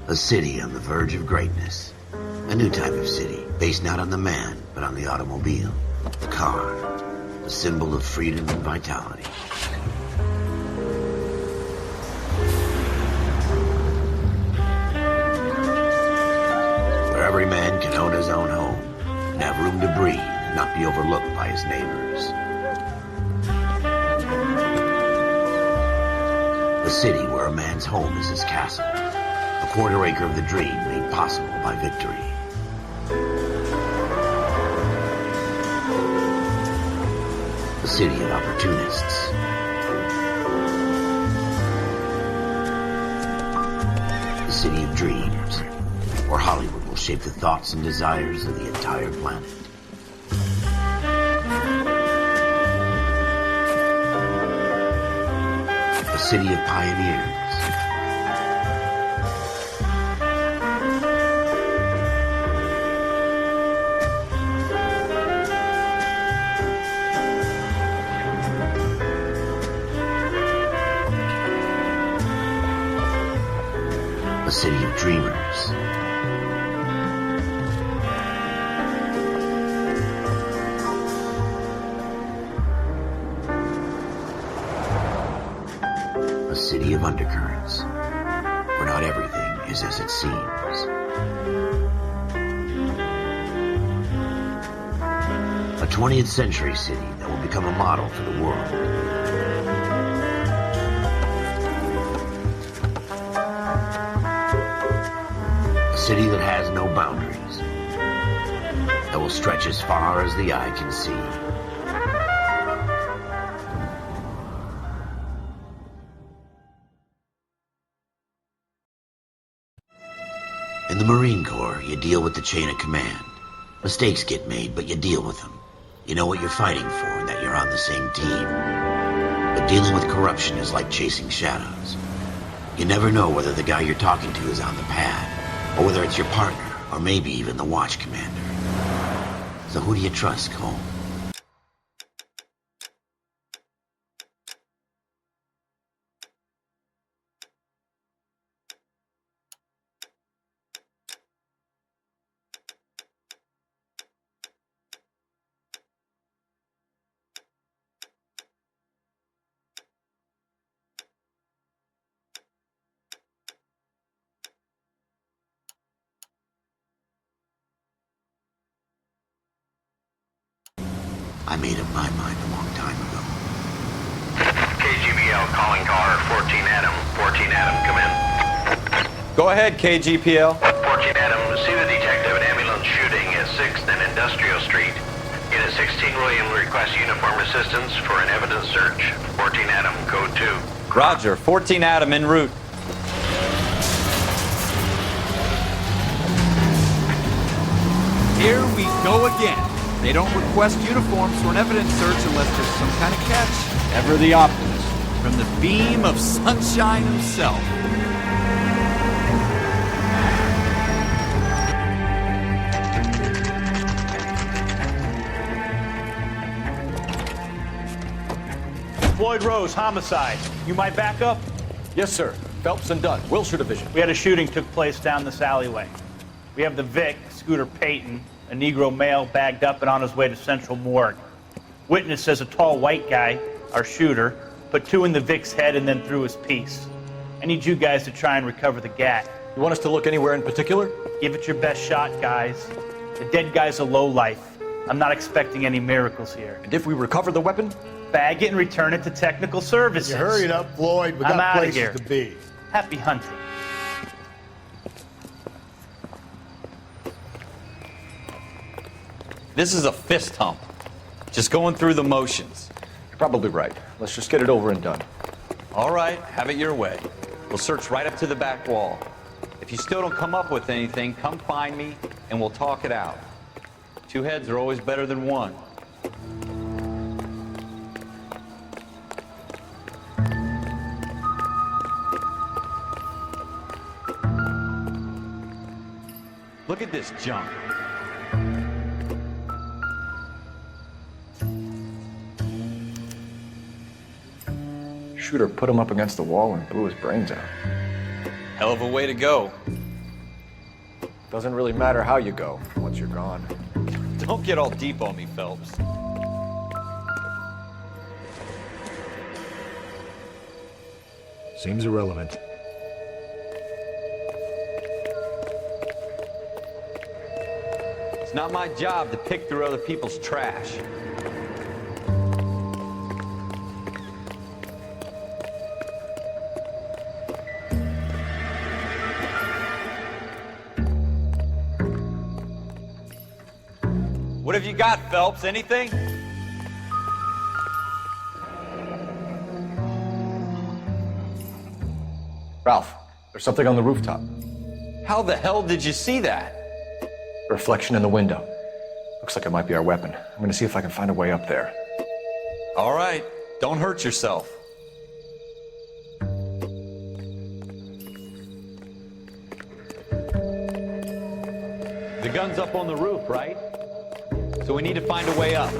A city on the verge of greatness. A new type of city, based not on the man, but on the automobile. The car. A symbol of freedom and vitality. Where every man can own his own home, and have room to breathe, and not be overlooked by his neighbors. A city where a man's home is his castle. A quarter acre of the dream made possible by victory. A city of opportunists. A city of dreams, where Hollywood will shape the thoughts and desires of the entire planet. A city of pioneers. A city of dreamers. A city of undercurrents, where not everything is as it seems. A 20th century city that will become a model for the world. A city that has no boundaries, that will stretch as far as the eye can see. In the Marine Corps, you deal with the chain of command. Mistakes get made, but you deal with them. You know what you're fighting for and that you're on the same team. But dealing with corruption is like chasing shadows. You never know whether the guy you're talking to is on the pad, or whether it's your partner, or maybe even the watch commander. So who do you trust, Cole? I made up my mind a long time ago. KGBL calling car 14 Adam. 14 Adam, come in. Go ahead, KGPL. 14 Adam, see the detective at ambulance shooting at 6th and Industrial Street. Unit 16 William requests uniform assistance for an evidence search. 14 Adam, code 2. Roger, 14 Adam en route. Here we go again. They don't request uniforms for an evidence search unless there's some kind of catch. Ever the optimist. From the beam of sunshine himself. Floyd Rose, homicide. You might back up? Yes, sir. Phelps and Dunn, Wilshire Division. We had a shooting took place down this alleyway. We have the Vic, Scooter Payton, a Negro male bagged up and on his way to Central Morgue. Witness says a tall white guy, our shooter, put 2 in the Vic's head and then threw his piece. I need you guys to try and recover the gat. You want us to look anywhere in particular? Give it your best shot, guys. The dead guy's a lowlife. I'm not expecting any miracles here. And if we recover the weapon? Bag it and return it to technical services. You hurried up, Floyd. We I'm got outta places here. to be. Happy hunting. This is a fist hump. Just going through the motions. You're probably right. Let's just get it over and done. All right, have it your way. We'll search right up to the back wall. If you still don't come up with anything, come find me and we'll talk it out. 2 heads are always better than 1. Look at this junk. Shooter put him up against the wall and blew his brains out. Hell of a way to go. Doesn't really matter how you go once you're gone. Don't get all deep on me, Phelps. Seems irrelevant. It's not my job to pick through other people's trash. What have you got, Phelps? Anything? Ralph, there's something on the rooftop. How the hell did you see that? A reflection in the window. Looks like it might be our weapon. I'm gonna see if I can find a way up there. All right, don't hurt yourself. The gun's up on the roof, right? So we need to find a way up.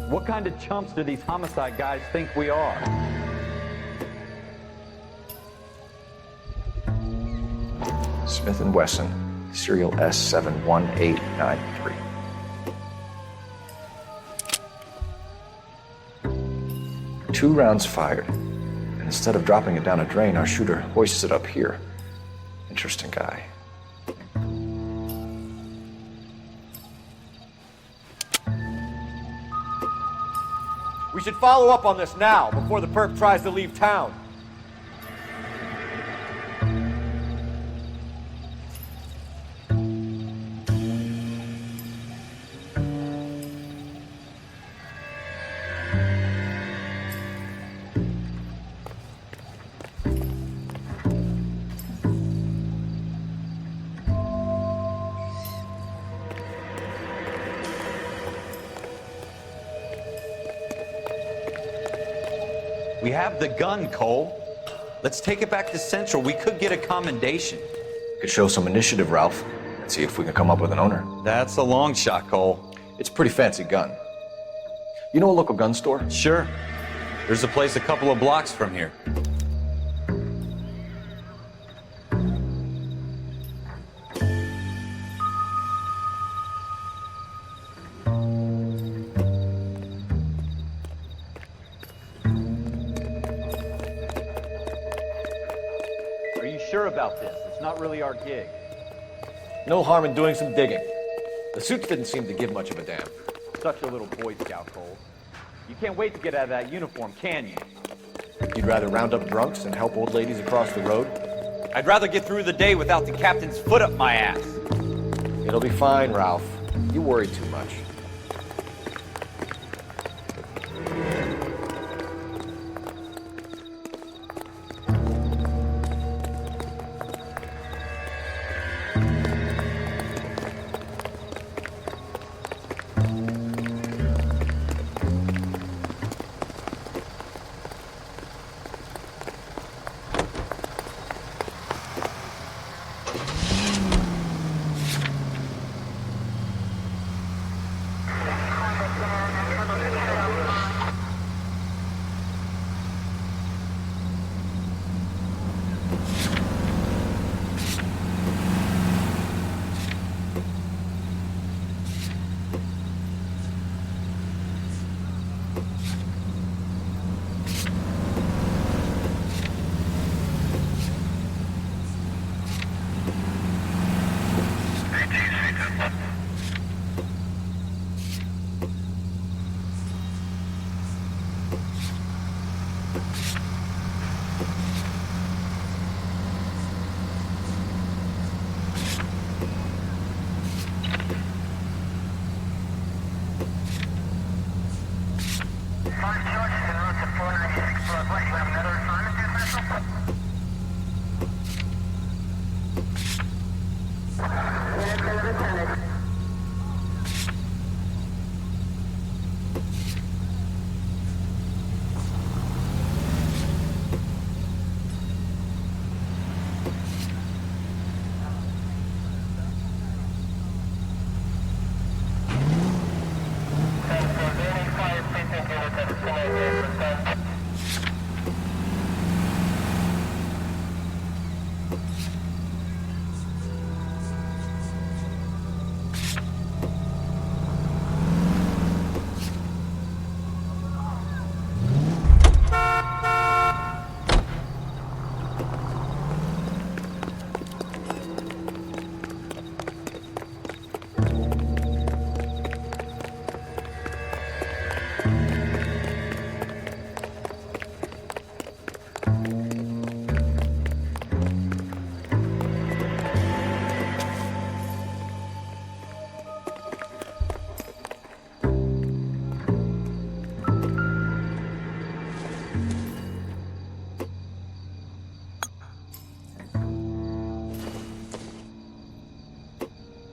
What kind of chumps do these homicide guys think we are? Smith & Wesson, serial S71893. Two rounds fired, and instead of dropping it down a drain, our shooter hoists it up here. Interesting guy. We should follow up on this now, before the perp tries to leave town. We have the gun, Cole. Let's take it back to Central. We could get a commendation. Could show some initiative, Ralph, and see if we can come up with an owner. That's a long shot, Cole. It's a pretty fancy gun. You know a local gun store? Sure. There's a place a couple of blocks from here. Are you sure about this? It's not really our gig. No harm in doing some digging. The suits didn't seem to give much of a damn. Such a little Boy Scout, Cole. You can't wait to get out of that uniform, can you? You'd rather round up drunks and help old ladies across the road? I'd rather get through the day without the captain's foot up my ass. It'll be fine, Ralph. You worry too much.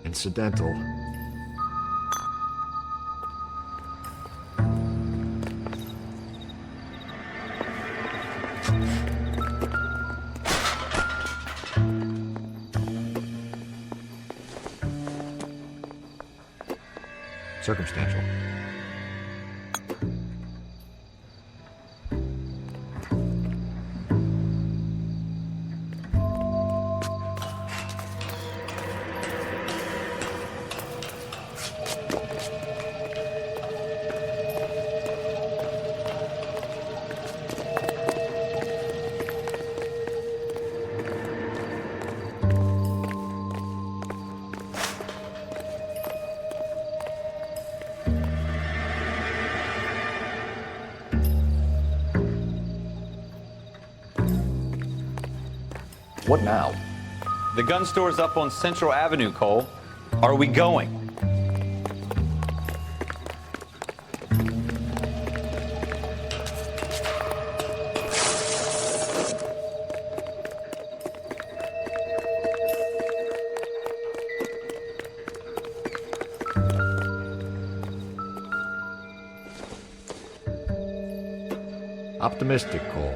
Incidental. Circumstantial. What now? The gun store's up on Central Avenue, Cole. Are we going? Optimistic, Cole.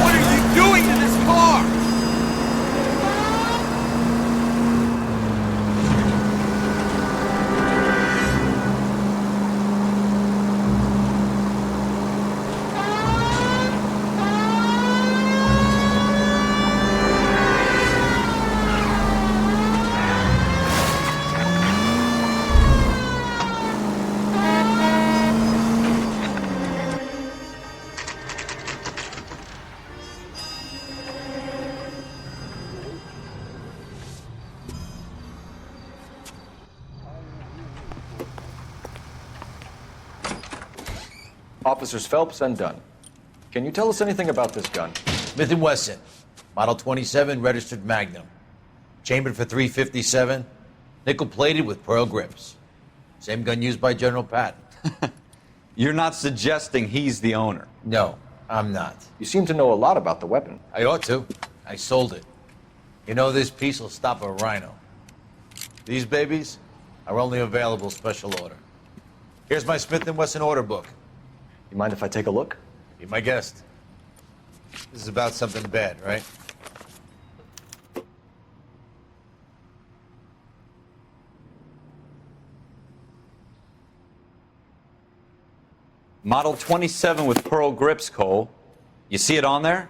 What are you doing to this car? Officers Phelps and Dunn. Can you tell us anything about this gun? Smith & Wesson, Model 27, registered Magnum. Chambered for .357, nickel-plated with pearl grips. Same gun used by General Patton. You're not suggesting he's the owner. No, I'm not. You seem to know a lot about the weapon. I ought to. I sold it. You know, this piece will stop a rhino. These babies are only available special order. Here's my Smith & Wesson order book. You mind if I take a look? Be my guest. This is about something bad, right? Model 27 with pearl grips, Cole. You see it on there?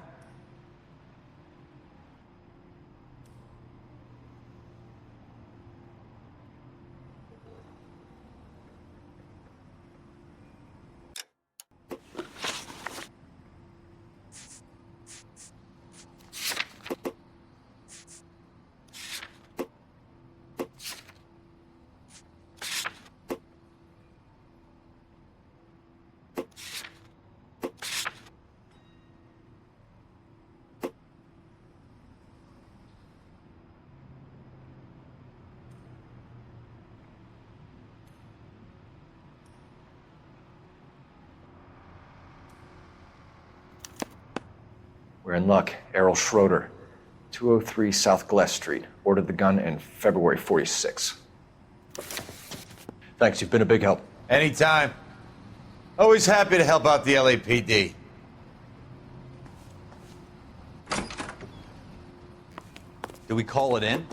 We're in luck. Errol Schroeder, 203 South Glass Street. Ordered the gun in February 46. Thanks, you've been a big help. Anytime. Always happy to help out the LAPD. Do we call it in?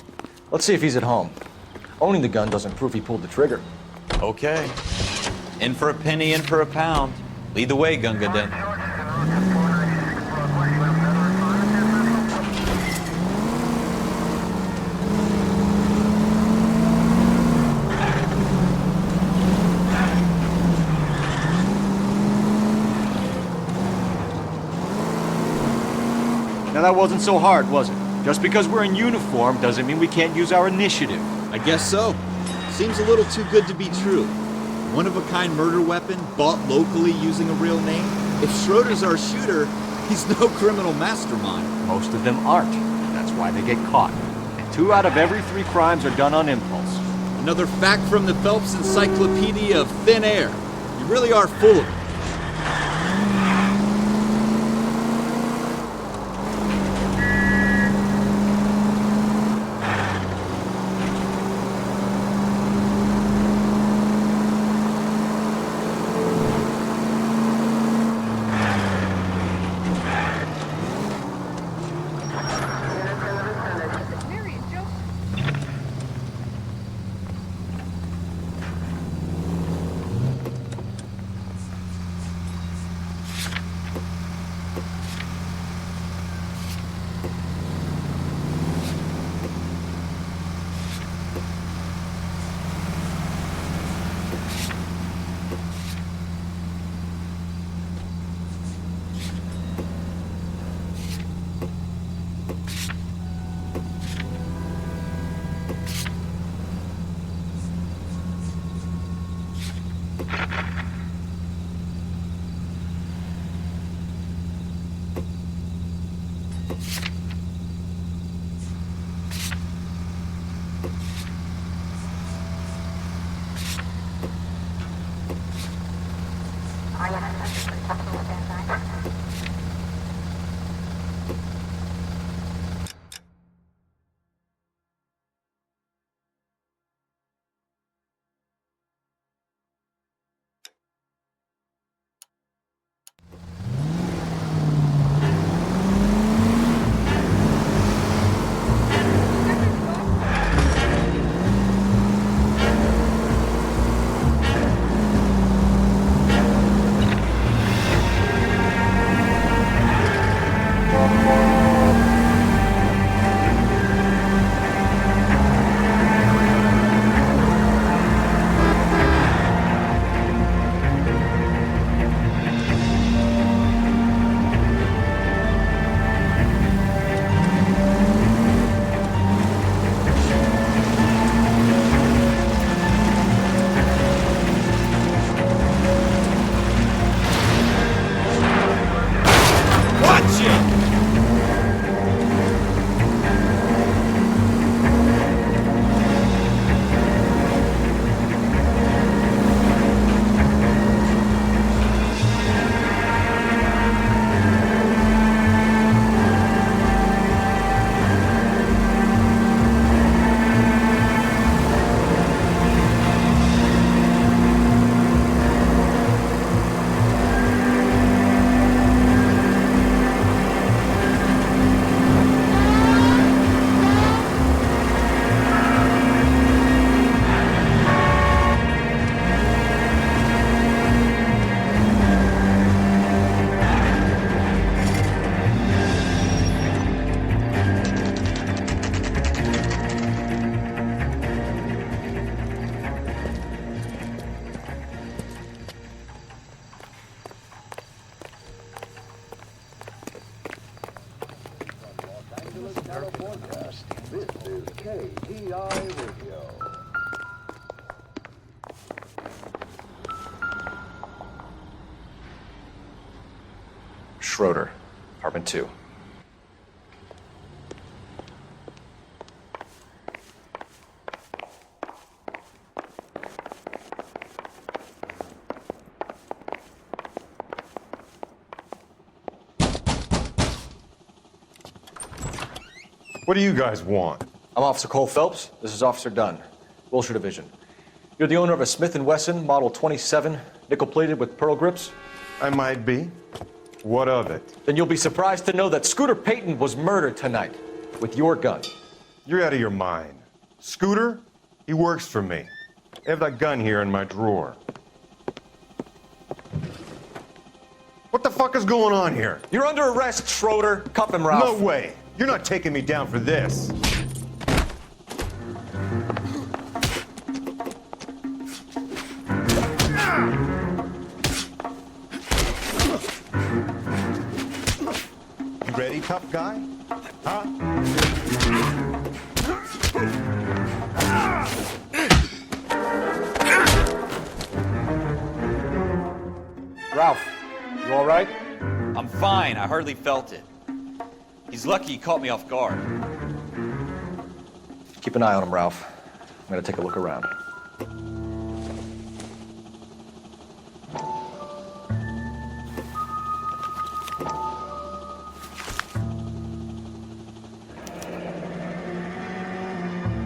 Let's see if he's at home. Owning the gun doesn't prove he pulled the trigger. Okay. In for a penny, in for a pound. Lead the way, Gunga Din. Now that wasn't so hard, was it? Just because we're in uniform doesn't mean we can't use our initiative. I guess so. Seems a little too good to be true. One-of-a-kind murder weapon bought locally using a real name? If Schroeder's our shooter, he's no criminal mastermind. Most of them aren't. That's why they get caught. And 2 out of every 3 crimes are done on impulse. Another fact from the Phelps Encyclopedia of Thin Air. You really are full of it. Schroeder, apartment 2. What do you guys want? I'm Officer Cole Phelps. This is Officer Dunn, Wilshire Division. You're the owner of a Smith & Wesson Model 27, nickel-plated with pearl grips? I might be. What of it? Then you'll be surprised to know that Scooter Payton was murdered tonight with your gun. You're out of your mind. Scooter? He works for me. I have that gun here in my drawer. What the fuck is going on here? You're under arrest, Schroeder. Cuff him, Ralph. No way. You're not taking me down for this. You ready, tough guy? Huh? Ralph, you all right? I'm fine. I hardly felt it. He's lucky he caught me off guard. Keep an eye on him, Ralph. I'm gonna take a look around.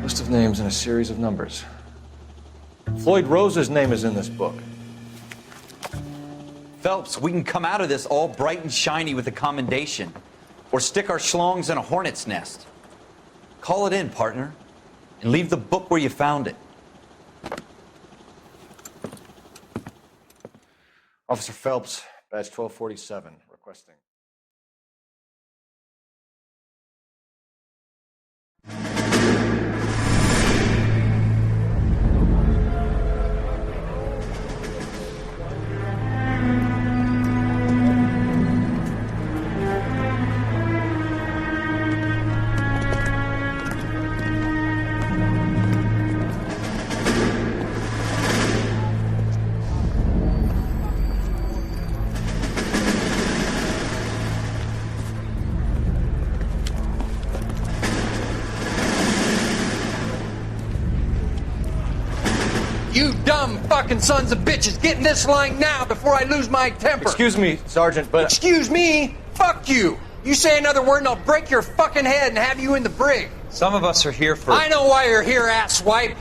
List of names and a series of numbers. Floyd Rose's name is in this book. Phelps, we can come out of this all bright and shiny with a commendation. Or stick our schlongs in a hornet's nest. Call it in, partner. And leave the book where you found it. Officer Phelps, badge 1247, requesting. You dumb fucking sons of bitches, get in this line now before I lose my temper. Excuse me, Sergeant, but... Excuse me? Fuck you. You say another word and I'll break your fucking head and have you in the brig. Some of us are here for... I know why you're here, asswipe.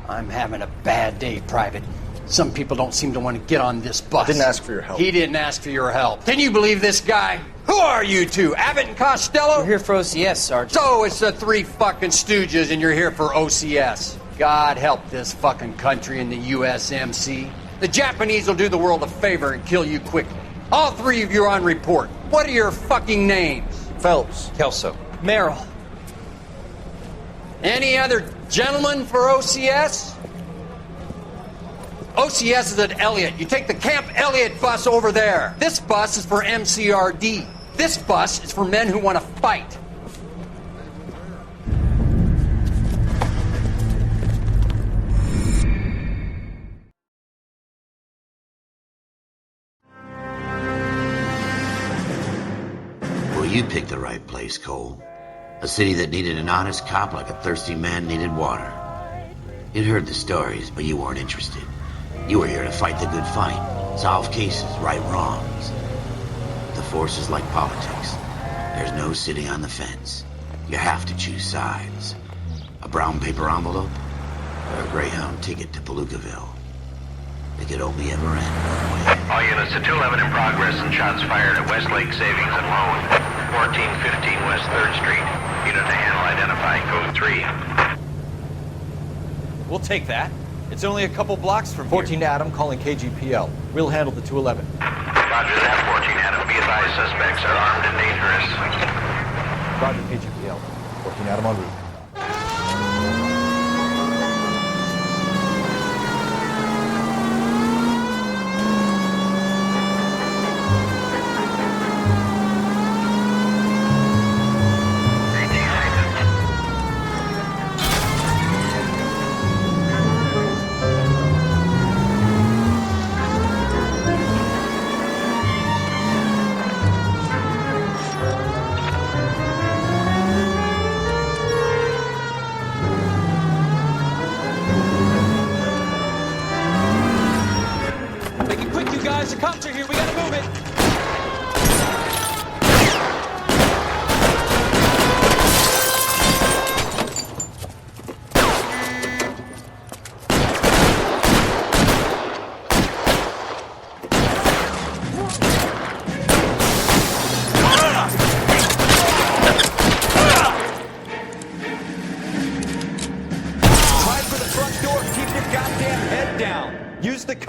I'm having a bad day, Private. Some people don't seem to want to get on this bus. Didn't ask for your help. He didn't ask for your help. Can you believe this guy? Who are you two? Abbott and Costello? We're here for OCS, Sergeant. So it's the three fucking stooges and you're here for OCS. God help this fucking country and the USMC. The Japanese will do the world a favor and kill you quickly. All three of you are on report. What are your fucking names? Phelps. Kelso. Merrill. Any other gentlemen for OCS? OCS is at Elliott. You take the Camp Elliott bus over there. This bus is for MCRD. This bus is for men who want to fight. Well, you picked the right place, Cole. A city that needed an honest cop like a thirsty man needed water. You'd heard the stories, but you weren't interested. You were here to fight the good fight, solve cases, right wrongs. The force is like politics. There's no sitting on the fence. You have to choose sides. A brown paper envelope or a Greyhound ticket to Palookaville. It could only ever end one way. All units to 211 in progress and shots fired at Westlake Savings and Loan, 1415 West 3rd Street. Unit to handle identifying code 3. We'll take that. It's only a couple blocks from 14 here. Adam calling KGPL. We'll handle the 211. Roger that, 14 Adam. Be advised, suspects are armed and dangerous. Roger, KGPL. 14 Adam en route.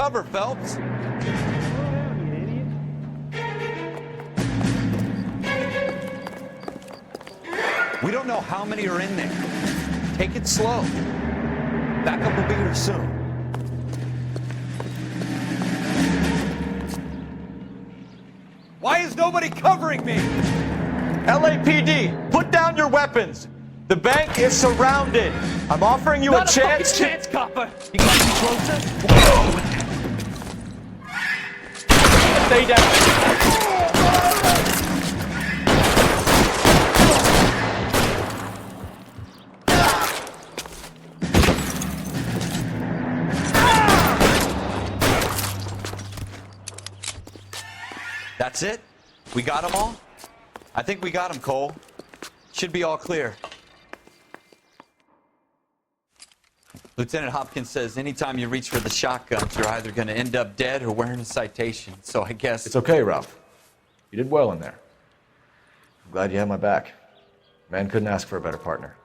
cover, Phelps. We don't know how many are in there. Take it slow. Backup will be here soon. Why is nobody covering me? LAPD, put down your weapons. The bank is surrounded. I'm offering you Not a chance fucking chance, copper. You got me closer? Stay down. That's it? We got them all? I think we got them, Cole. Should be all clear. Lieutenant Hopkins says anytime you reach for the shotguns, you're either going to end up dead or wearing a citation. So I guess... It's okay, Ralph. You did well in there. I'm glad you had my back. Man couldn't ask for a better partner.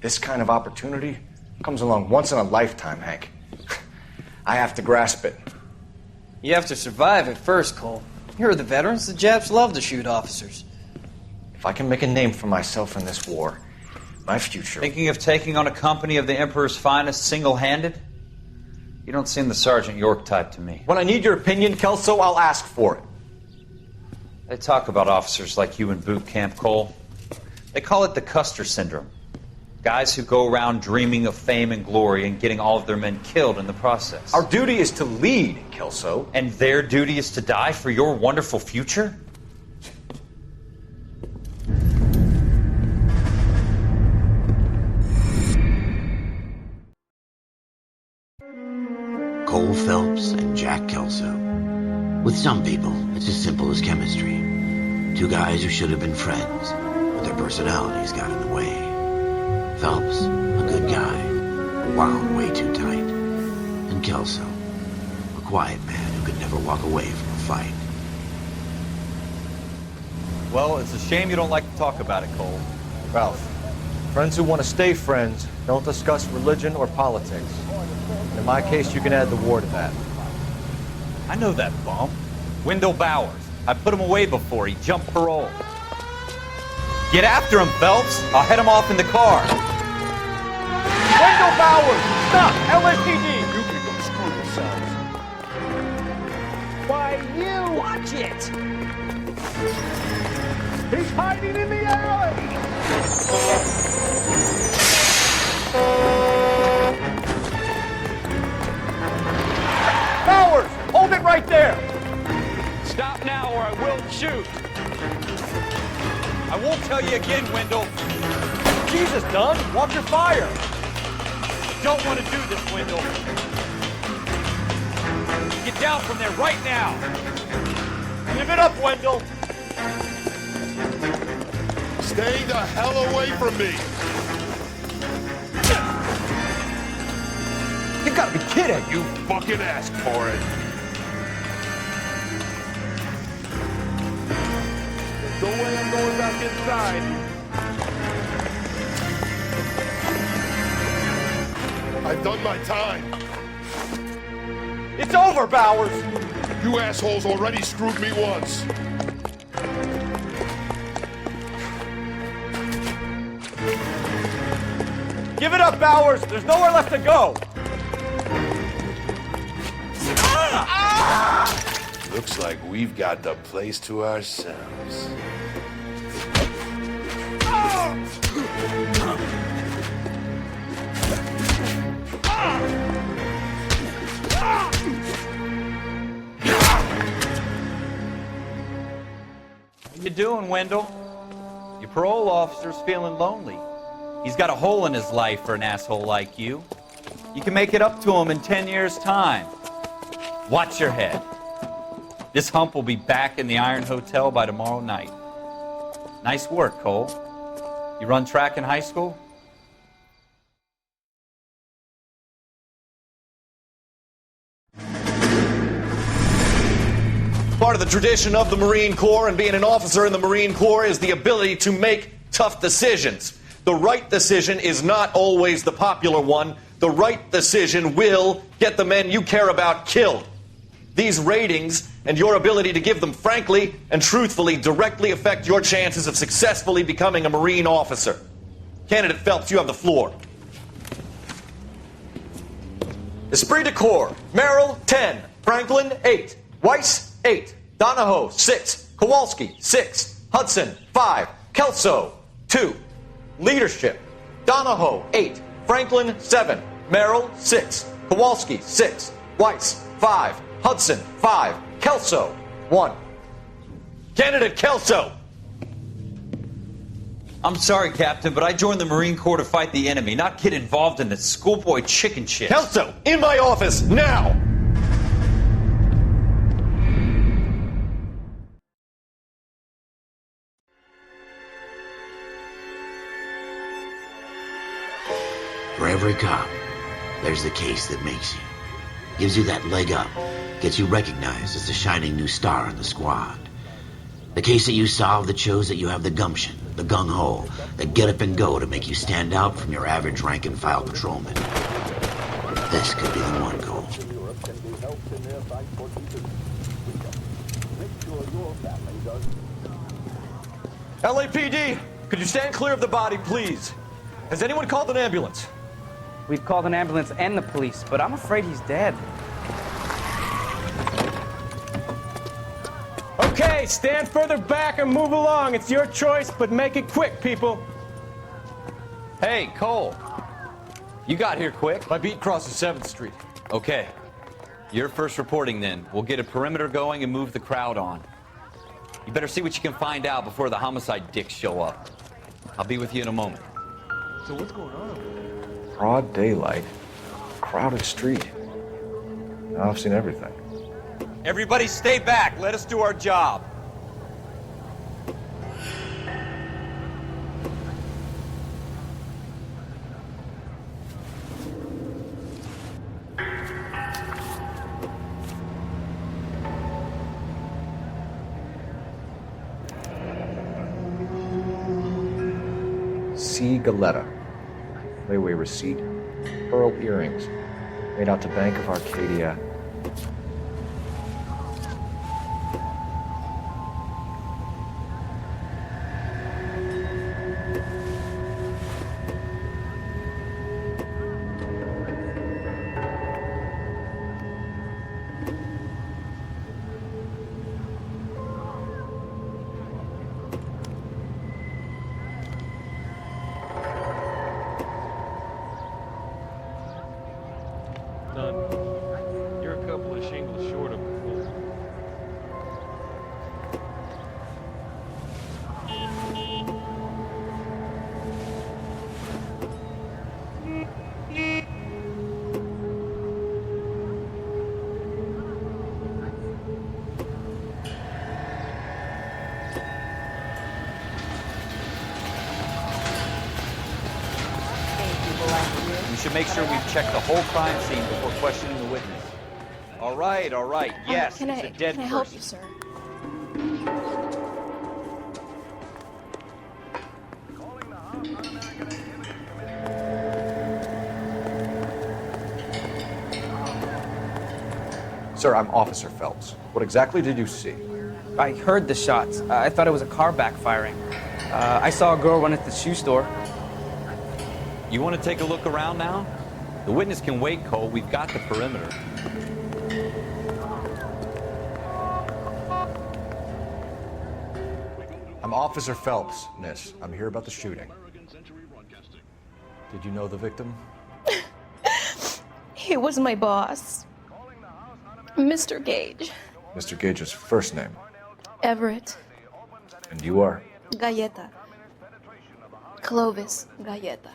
This kind of opportunity comes along once in a lifetime, Hank. I have to grasp it. You have to survive it first, Cole. Here are the veterans. The Japs love to shoot officers. If I can make a name for myself in this war, my future... Thinking of taking on a company of the Emperor's finest single-handed? You don't seem the Sergeant York type to me. When I need your opinion, Kelso, I'll ask for it. They talk about officers like you in boot camp, Cole. They call it the Custer syndrome. Guys who go around dreaming of fame and glory and getting all of their men killed in the process. Our duty is to lead, Kelso. And their duty is to die for your wonderful future? Cole Phelps and Jack Kelso. With some people, it's as simple as chemistry. Two guys who should have been friends, but their personalities got in the way. Phelps, a good guy, wound way too tight. And Kelso, a quiet man who could never walk away from a fight. Well, it's a shame you don't like to talk about it, Cole. Ralph, friends who want to stay friends don't discuss religion or politics. In my case, you can add the war to that. I know that bum. Wendell Bowers. I put him away before. He jumped parole. Get after him, Phelps. I'll head him off in the car. Wendell Bowers! Stop! LAPD! You can go screw yourselves. Why, you! Watch it! He's hiding in the alley! Bowers! Hold it right there! Stop now or I will shoot. I won't tell you again, Wendell. Jesus, Dunn! Watch your fire! Don't want to do this, Wendell. Get down from there right now. Give it up, Wendell! Stay the hell away from me! You gotta be kidding! You fucking asked for it! There's no way I'm going back inside. I've done my time. It's over, Bowers! You assholes already screwed me once. Give it up, Bowers! There's nowhere left to go! Looks like we've got the place to ourselves. How you doing, Wendell? Your parole officer's feeling lonely. He's got a hole in his life for an asshole like you. You can make it up to him in 10 years' time. Watch your head. This hump will be back in the Iron Hotel by tomorrow night. Nice work, Cole. You run track in high school? Part of the tradition of the Marine Corps and being an officer in the Marine Corps is the ability to make tough decisions. The right decision is not always the popular one. The right decision will get the men you care about killed. These ratings and your ability to give them frankly and truthfully directly affect your chances of successfully becoming a Marine officer. Candidate Phelps, you have the floor. Esprit de Corps, Merrill, 10. Franklin, 8. Weiss, 8. Donahoe, 6. Kowalski, 6. Hudson, 5. Kelso, 2. Leadership, Donahoe, 8. Franklin, 7. Merrill, 6. Kowalski, 6. Weiss, 5. Hudson, 5. Kelso, 1. Candidate Kelso! I'm sorry, Captain, but I joined the Marine Corps to fight the enemy, not get involved in this schoolboy chicken shit. Kelso, in my office, now! For every cop, there's the case that makes you. Gives you that leg up, gets you recognized as the shining new star in the squad. The case that you solve that shows that you have the gumption, the gung-ho, the get up and go to make you stand out from your average rank-and-file patrolman. This could be the one, Cole. LAPD, could you stand clear of the body, please? Has anyone called an ambulance? We've called an ambulance and the police, but I'm afraid he's dead. Okay, stand further back and move along. It's your choice, but make it quick, people. Hey, Cole. You got here quick. My beat crosses 7th Street. Okay. You're first reporting then. We'll get a perimeter going and move the crowd on. You better see what you can find out before the homicide dicks show up. I'll be with you in a moment. So what's going on over there? Broad daylight, crowded street. Now I've seen everything. Everybody stay back. Let us do our job. C. Galetta. Layaway receipt. Pearl earrings. Made out to Bank of Arcadia. You're a couple of shingles short of a full. We should make sure we've checked the whole crime scene before questioning the witness. All right, all right. Yes, Can it's I a dead help person. you, sir? Sir, I'm Officer Phelps. What exactly did you see? I heard the shots. I thought it was a car backfiring. I saw a girl run at the shoe store. You want to take a look around now? The witness can wait, Cole. We've got the perimeter. I'm Officer Phelps, miss. I'm here about the shooting. Did you know the victim? He was my boss, Mr. Gage. Mr. Gage's first name. Everett. And you are? Galleta. Clovis Galleta.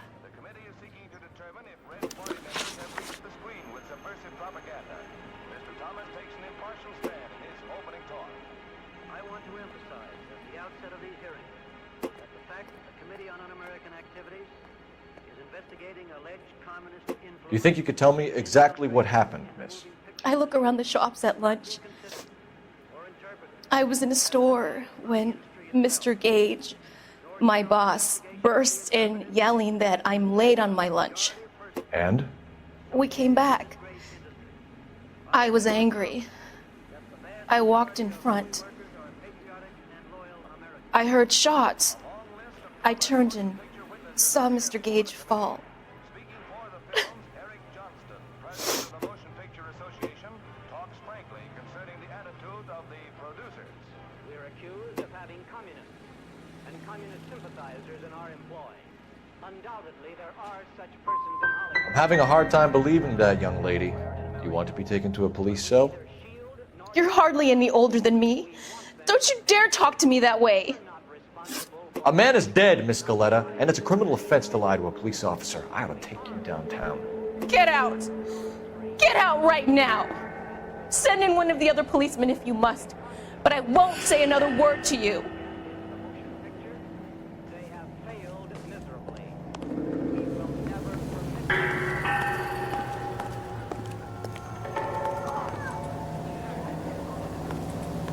Do you think you could tell me exactly what happened, miss? I look around the shops at lunch. I was in a store when Mr. Gage, my boss, bursts in yelling that I'm late on my lunch. And? We came back. I was angry. I walked in front. I heard shots. I turned and saw Mr. Gage fall. We're accused of having communists and communist sympathizers in our employ. Undoubtedly, there are such persons in Hollywood. I'm having a hard time believing that, young lady. Do you want to be taken to a police cell? You're hardly any older than me. Don't you dare talk to me that way. A man is dead, Miss Galetta, and it's a criminal offense to lie to a police officer. I ought to take you downtown. Get out. Get out right now. Send in one of the other policemen if you must, but I won't say another word to you. They have failed miserably. We will never permit.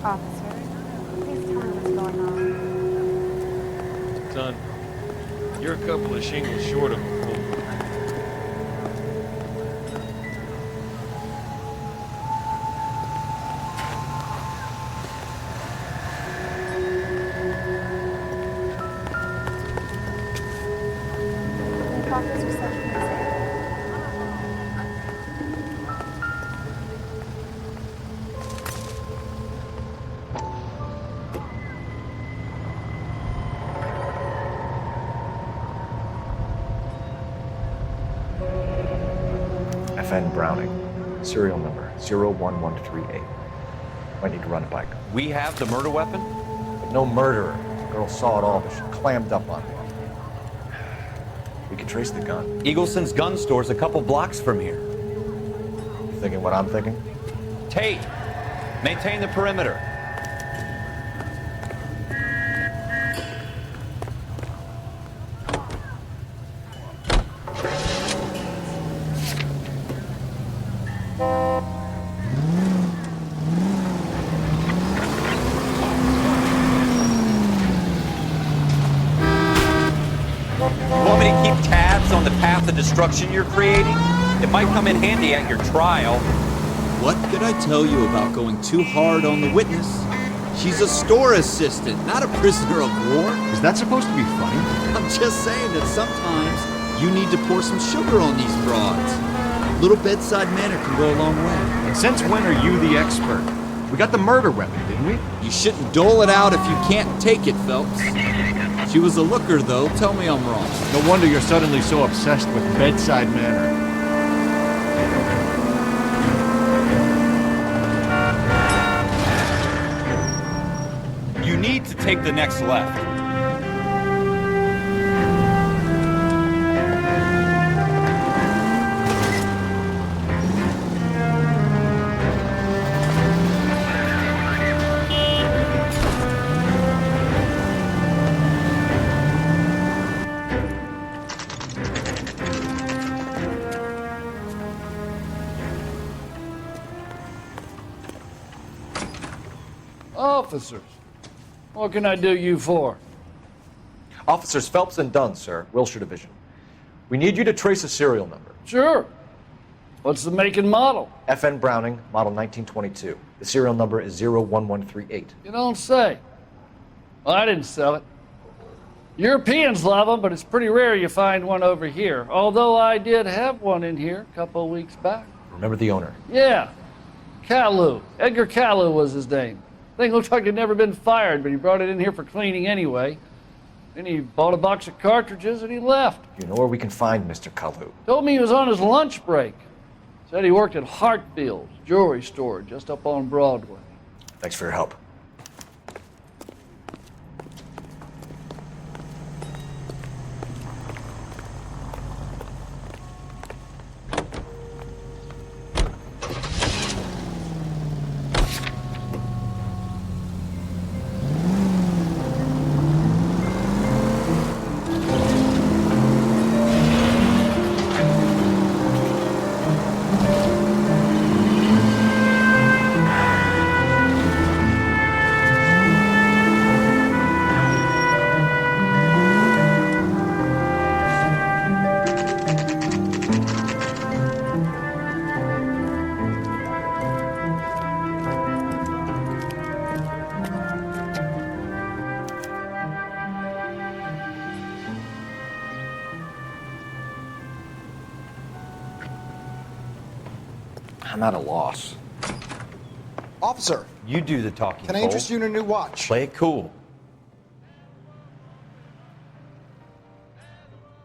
Officer, please tell me what's going on. Son, you're a couple of shingles short of a fool. Think officers said you can say. FN Browning, serial number 01138. Might need to run it by. We have the murder weapon? But no murderer. The girl saw it all, but she clammed up on me. We can trace the gun. Eagleson's gun store's a couple blocks from here. You thinking what I'm thinking? Tate, maintain the perimeter. Want me to keep tabs on the path of destruction you're creating? It might come in handy at your trial. What did I tell you about going too hard on the witness? She's a store assistant, not a prisoner of war. Is that supposed to be funny? I'm just saying that sometimes you need to pour some sugar on these broads. A little bedside manner can go a long way. And since when are you the expert? We got the murder weapon, didn't we? You shouldn't dole it out if you can't take it, Phelps. She was a looker, though. Tell me I'm wrong. No wonder you're suddenly so obsessed with bedside manner. You need to take the next left. Officers, what can I do you for? Officers Phelps and Dunn, sir, Wilshire Division. We need you to trace a serial number. Sure. What's the make and model? FN Browning, model 1922. The serial number is 01138. You don't say. Well, I didn't sell it. Europeans love them, but it's pretty rare you find one over here. Although I did have one in here a couple of weeks back. Remember the owner? Yeah. Caillou. Edgar Caillou was his name. Thing looked like he'd never been fired, but he brought it in here for cleaning anyway. Then he bought a box of cartridges and he left. You know where we can find Mr. Caillou? Told me he was on his lunch break. Said he worked at Hartfield's jewelry store just up on Broadway. Thanks for your help. I'm at a loss. Officer, You do the talking, can I Cole. interest you in a new watch? Play it cool.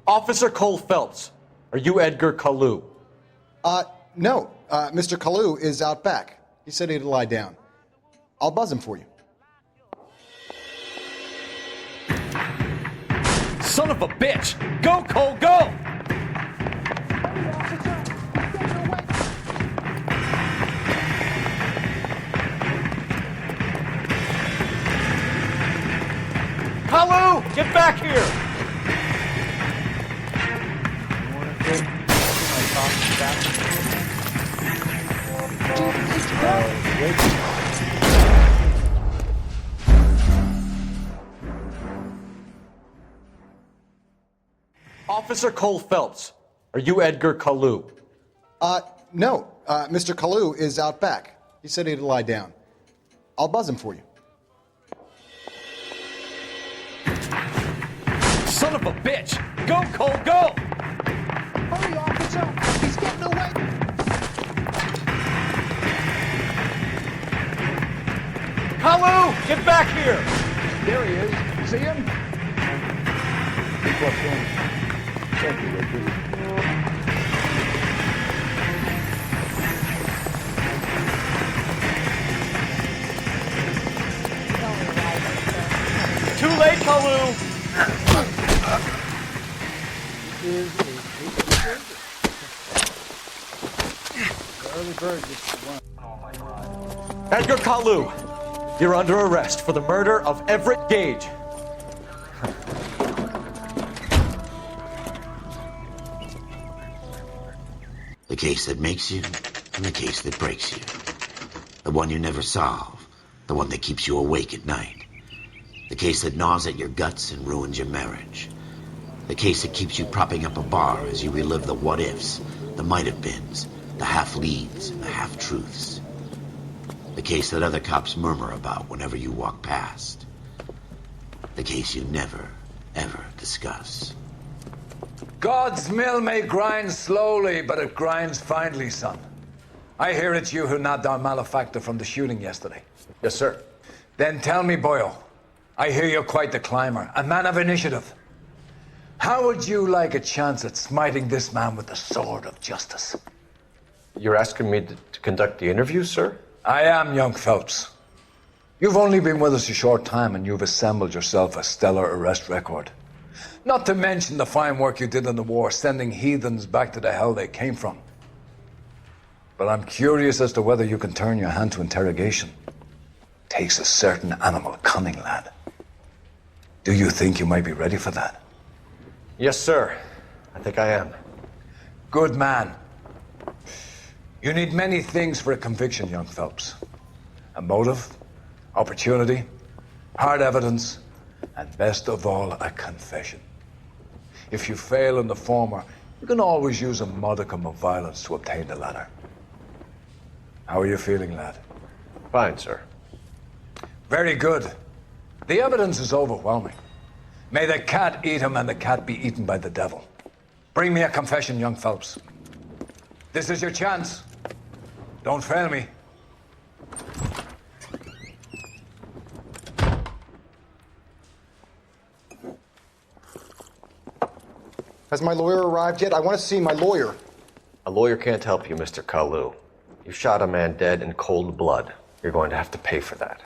Officer Cole Phelps, are you Edgar Kalu? No. Mr. Kalu is out back. He said he'd lie down. I'll buzz him for you. Son of a bitch! Go, Cole, go! Kalu, get back here! Officer Cole Phelps, are you Edgar Kalu? No. Mr. Kalu is out back. He said he'd lie down. I'll buzz him for you. Son of a bitch! Go, Cole, go! Hurry, officer! He's getting away! Kalu, get back here! There he is. See him? Thank you, Richard. Too late, Kalu! Early bird gets the one. Edgar Kalu, you're under arrest for the murder of Everett Gage. The case that makes you, and the case that breaks you. The one you never solve. The one that keeps you awake at night. The case that gnaws at your guts and ruins your marriage. The case that keeps you propping up a bar as you relive the what-ifs, the might-have-beens, the half-leads, and the half-truths. The case that other cops murmur about whenever you walk past. The case you never, ever discuss. God's mill may grind slowly, but it grinds finely, son. I hear it's you who nabbed our malefactor from the shooting yesterday. Yes, sir. Then tell me, boyo, I hear you're quite the climber, a man of initiative. How would you like a chance at smiting this man with the sword of justice? You're asking me to conduct the interview, sir? I am, young Phelps. You've only been with us a short time and you've assembled yourself a stellar arrest record. Not to mention the fine work you did in the war, sending heathens back to the hell they came from. But I'm curious as to whether you can turn your hand to interrogation. Takes a certain animal cunning, lad. Do you think you might be ready for that? Yes, sir. I think I am. Good man. You need many things for a conviction, young Phelps. A motive, opportunity, hard evidence, and best of all, a confession. If you fail in the former, you can always use a modicum of violence to obtain the latter. How are you feeling, lad? Fine, sir. Very good. The evidence is overwhelming. May the cat eat him and the cat be eaten by the devil. Bring me a confession, young Phelps. This is your chance. Don't fail me. Has my lawyer arrived yet? I want to see my lawyer. A lawyer can't help you, Mr. Kalu. You shot a man dead in cold blood. You're going to have to pay for that.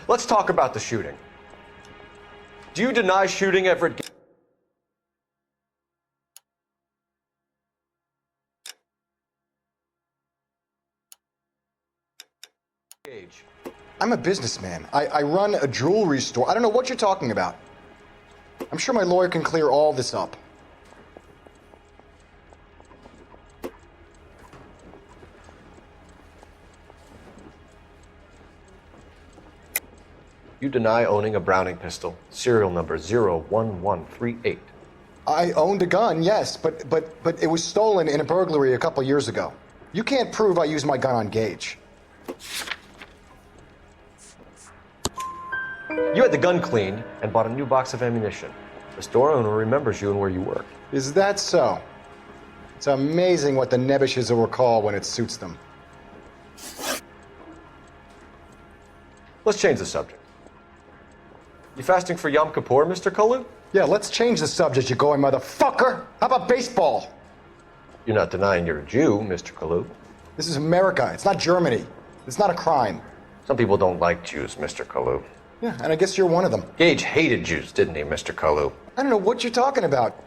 Let's talk about the shooting. Do you deny shooting Everett Gage? I'm a businessman. I run a jewelry store. I don't know what you're talking about. I'm sure my lawyer can clear all this up. You deny owning a Browning pistol, serial number 01138. I owned a gun, yes, but it was stolen in a burglary a couple years ago. You can't prove I used my gun on Gage. You had the gun cleaned and bought a new box of ammunition. The store owner remembers you and where you work. Is that so? It's amazing what the Nebushes will recall when it suits them. Let's change the subject. You fasting for Yom Kippur, Mr. Kalu? Yeah, let's change the subject, you going motherfucker. How about baseball? You're not denying you're a Jew, Mr. Kalu. This is America. It's not Germany. It's not a crime. Some people don't like Jews, Mr. Kalu. Yeah, and I guess you're one of them. Gage hated Jews, didn't he, Mr. Kalu? I don't know what you're talking about.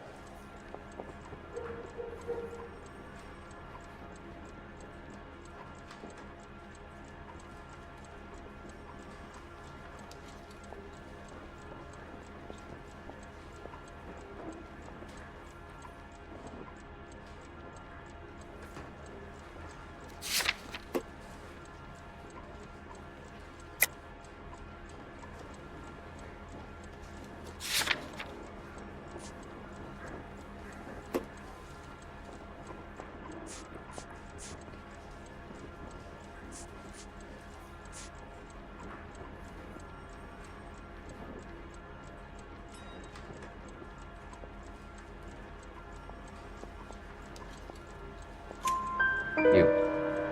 You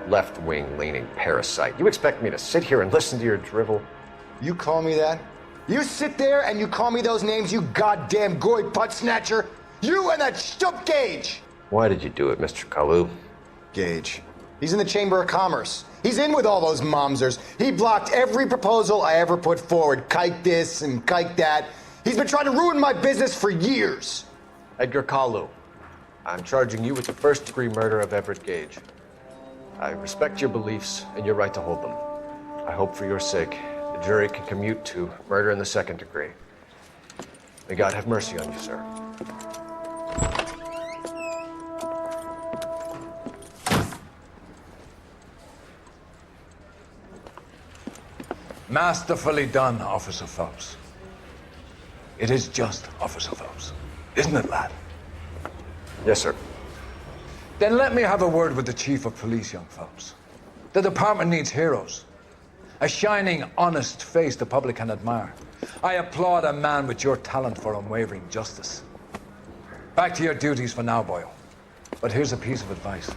left-wing leaning parasite. You expect me to sit here and listen to your drivel? You call me that? You sit there and you call me those names, you goddamn goy butt snatcher? You and that stup Gage! Why did you do it, Mr. Kalu? Gage. He's in the Chamber of Commerce. He's in with all those momsers. He blocked every proposal I ever put forward. Kike this and kike that. He's been trying to ruin my business for years. Edgar Kalu, I'm charging you with the first-degree murder of Everett Gage. I respect your beliefs and your right to hold them. I hope for your sake the jury can commute to murder in the second degree. May God have mercy on you, sir. Masterfully done, Officer Phelps. It is just Officer Phelps, isn't it, lad? Yes, sir. Then let me have a word with the Chief of Police, young Phelps. The department needs heroes. A shining, honest face the public can admire. I applaud a man with your talent for unwavering justice. Back to your duties for now, Boyle. But here's a piece of advice.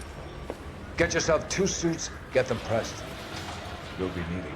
Get yourself 2 suits, get them pressed. You'll be needing.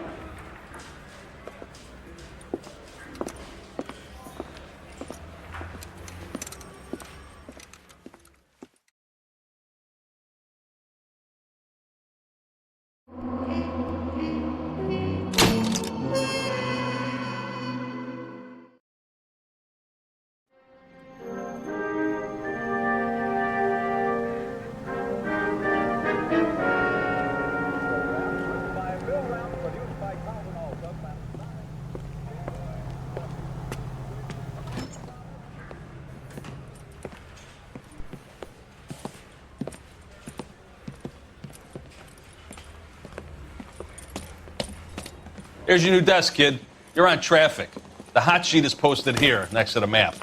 Here's your new desk, kid. You're on traffic. The hot sheet is posted here, next to the map.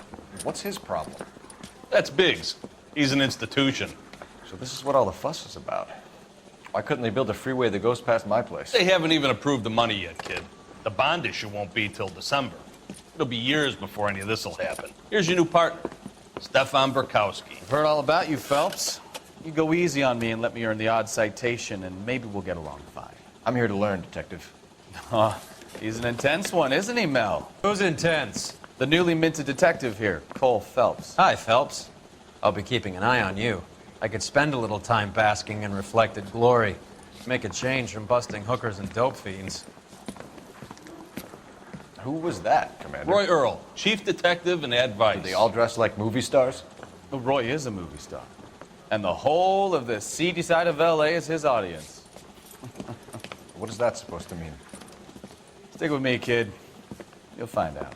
What's his problem? That's Biggs. He's an institution. So this is what all the fuss is about. Why couldn't they build a freeway that goes past my place? They haven't even approved the money yet, kid. The bond issue won't be till December. It'll be years before any of this will happen. Here's your new partner, Stefan Burkowski. I've heard all about you, Phelps. You go easy on me and let me earn the odd citation, and maybe we'll get along fine. I'm here to learn, Detective. Oh, he's an intense one, isn't he, Mel? Who's intense? The newly minted detective here, Cole Phelps. Hi, Phelps. I'll be keeping an eye on you. I could spend a little time basking in reflected glory. Make a change from busting hookers and dope fiends. Who was that, Commander? Roy Earl, chief detective and advice. Do they all dress like movie stars? Well, Roy is a movie star. And the whole of the seedy side of L.A. is his audience. What is that supposed to mean? Stick with me, kid. You'll find out.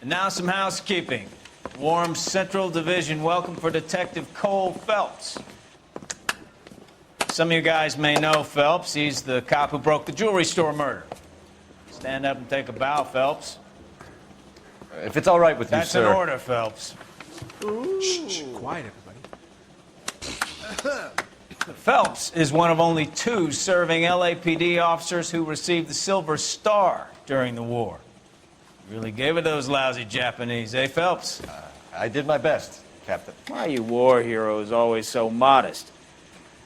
And now some housekeeping. Warm Central Division welcome for Detective Cole Phelps. Some of you guys may know Phelps. He's the cop who broke the jewelry store murder. Stand up and take a bow, Phelps. If it's all right with you, That's sir. That's an order, Phelps. Shh, quiet, everybody. Phelps is one of only 2 serving LAPD officers who received the Silver Star during the war. Really gave it those lousy Japanese, eh, Phelps? I did my best, Captain. Why are you war heroes always so modest?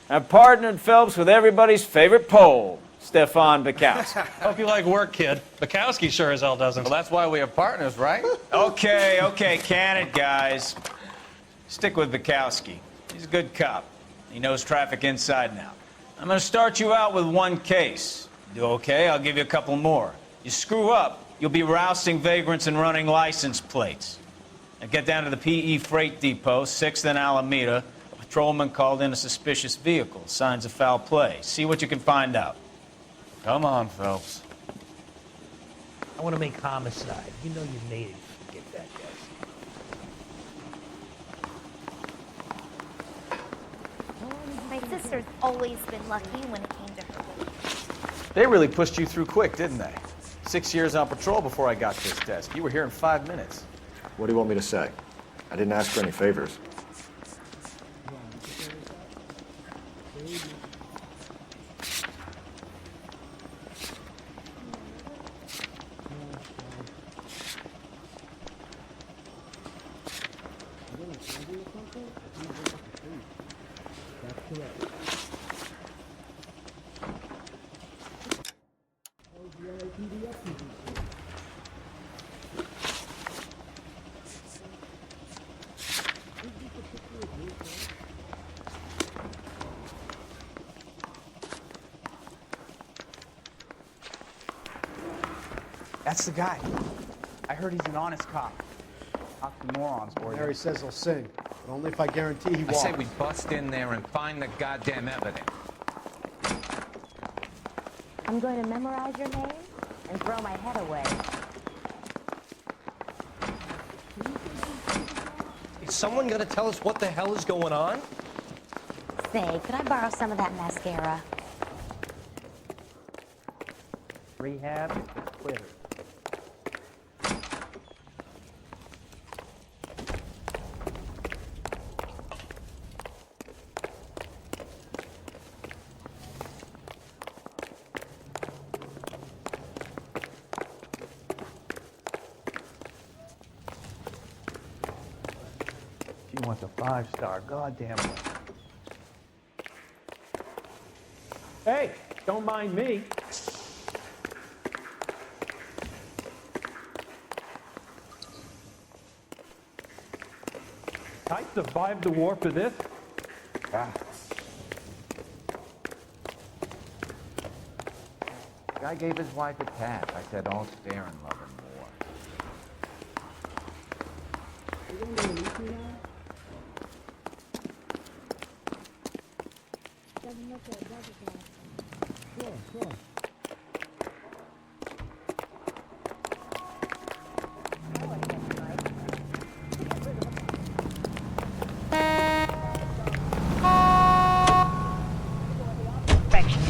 I partnered Phelps with everybody's favorite Pole, Stefan Bukowski. Hope you like work, kid. Bukowski sure as hell doesn't. Well, that's why we have partners, right? Okay, can it, guys. Stick with Bukowski. He's a good cop. He knows traffic inside and out. I'm gonna start you out with one case. Do okay, I'll give you a couple more. You screw up, you'll be rousting vagrants and running license plates. Now get down to the PE Freight Depot, 6th and Alameda. A patrolman called in a suspicious vehicle. Signs of foul play. See what you can find out. Come on, Phelps. I want to make homicide. You know you made it. Get that, guys. My sister's always been lucky when it came to her weight. They really pushed you through quick, didn't they? 6 years on patrol before I got this desk. You were here in 5 minutes. What do you want me to say? I didn't ask for any favors. That's the guy. I heard he's an honest cop. Oxymorons, boy. Mary says he'll sing, but only if I guarantee he I won't. say we bust in there and find the goddamn evidence. I'm going to memorize your name and throw my head away. Is someone going to tell us what the hell is going on? Say, could I borrow some of that mascara? Rehab, quitter. She wants a 5-star goddamn one. Hey, don't mind me. I survived the war for this. Guy gave his wife a tap. I said, don't stare and love him more. Sure.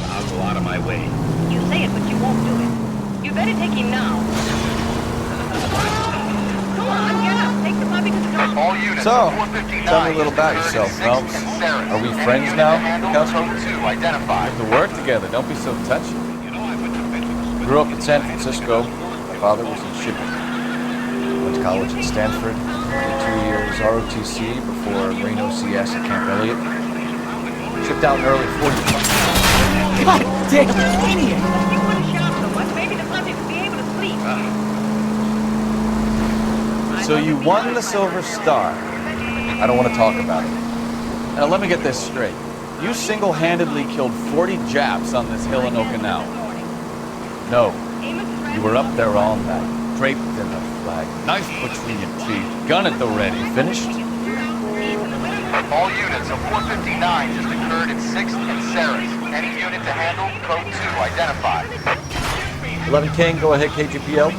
I'll go out of my way. You say it, but you won't do it. You better take him now. Come on, get up. Take the puppy to the dog. So, tell me a little about yourself, Phelps. Are we friends now, Bukowski? We have to work together. Don't be so touchy. Grew up in San Francisco. My father was in shipping. Went to college at Stanford. Did 2 years ROTC before Reno CS at Camp Elliott. Shipped out in early 40s. God damn idiot! You would have shot so much, maybe the subject would be able to sleep. So you won the Silver Star. I don't want to talk about it. Now let me get this straight. You single-handedly killed 40 Japs on this hill in Okinawa. No, you were up there all night, draped in a flag, knife between your teeth, gun at the ready. Finished? All units of 459 just occurred at 6th and Sarah's. Any unit to handle, code 2, identified. 11 King, go ahead, KGPL.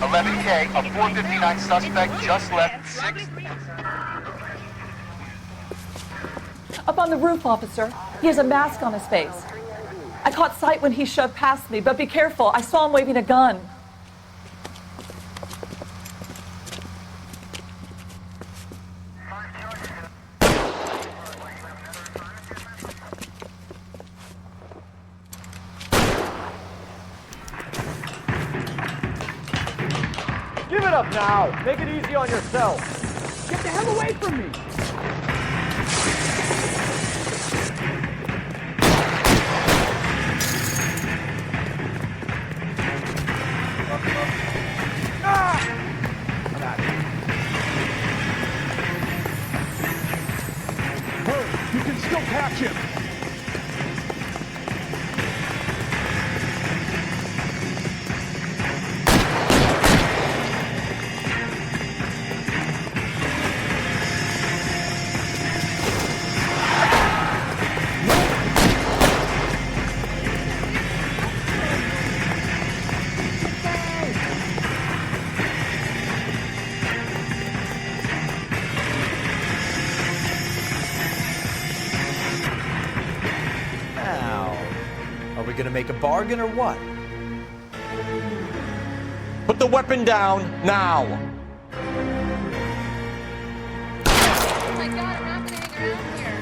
11K, a 459 suspect just left 6th. Up on the roof, officer. He has a mask on his face. I caught sight when he shoved past me, but be careful. I saw him waving a gun. up now! Make it easy on yourself! Get the hell away from me! You can still catch him! Are we gonna make a bargain or what? Put the weapon down now. Oh my god, I'm not gonna hang around here.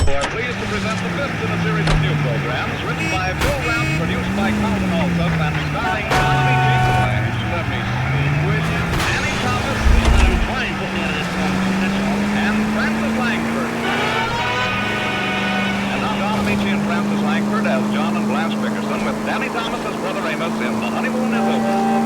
We are pleased to present the fifth in a series of new programs written by Phil Round, produced by Carlton Alsop, and starring Tommy Jenkins, let me see, William, Annie Thomas, I'm trying to get this and Francis Langford. And now Don Amici and Francis Langford as John and Blanche Bickerson with Danny Thomas as Brother Amos in The Honeymoon is Over.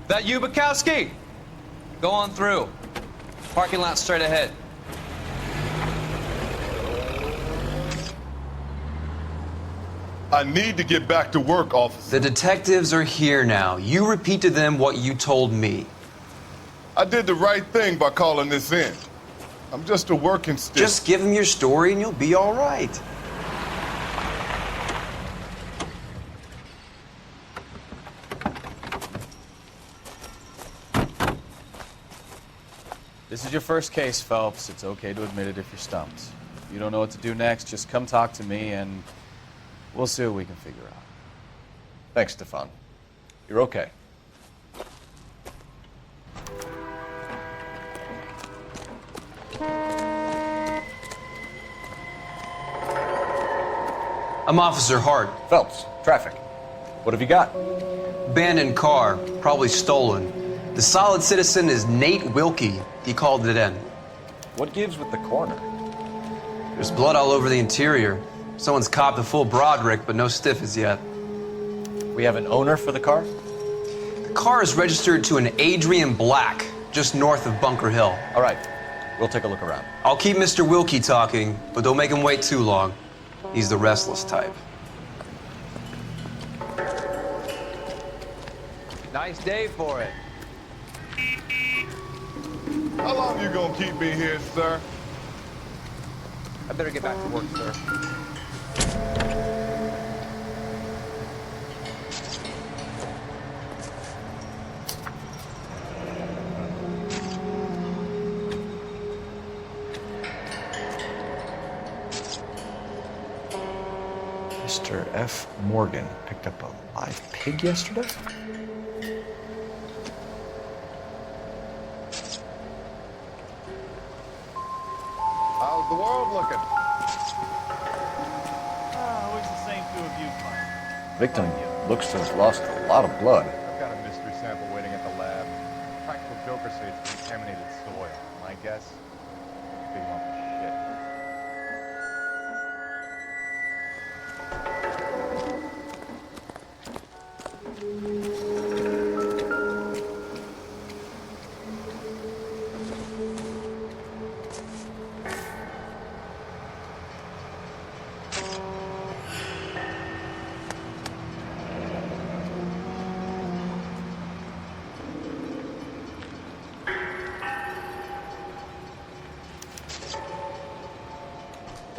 That you, Bukowski? Go on through. Parking lot straight ahead. I need to get back to work, officer. The detectives are here now. You repeat to them what you told me. I did the right thing by calling this in. I'm just a working stick. Just give them your story and you'll be all right. This is your first case, Phelps. It's okay to admit it if you're stumped. If you don't know what to do next, just come talk to me and we'll see what we can figure out. Thanks, Stefan. You're okay. I'm Officer Hart. Phelps, traffic. What have you got? Abandoned car, probably stolen. The solid citizen is Nate Wilkie. He called it in. What gives with the coroner? There's blood all over the interior. Someone's copped a full Broderick, but no stiff as yet. We have an owner for the car? The car is registered to an Adrian Black, just north of Bunker Hill. All right, we'll take a look around. I'll keep Mr. Wilkie talking, but don't make him wait too long. He's the restless type. Nice day for it. How long you gonna keep me here, sir? I better get back to work, sir. Mr. F. Morgan picked up a live pig yesterday? How's the world looking? Always the same two of you, Mike. Victim looks to have lost a lot of blood. I've got a mystery sample waiting at the lab. Practical Joker say it's contaminated soil. My guess? Big lump of shit.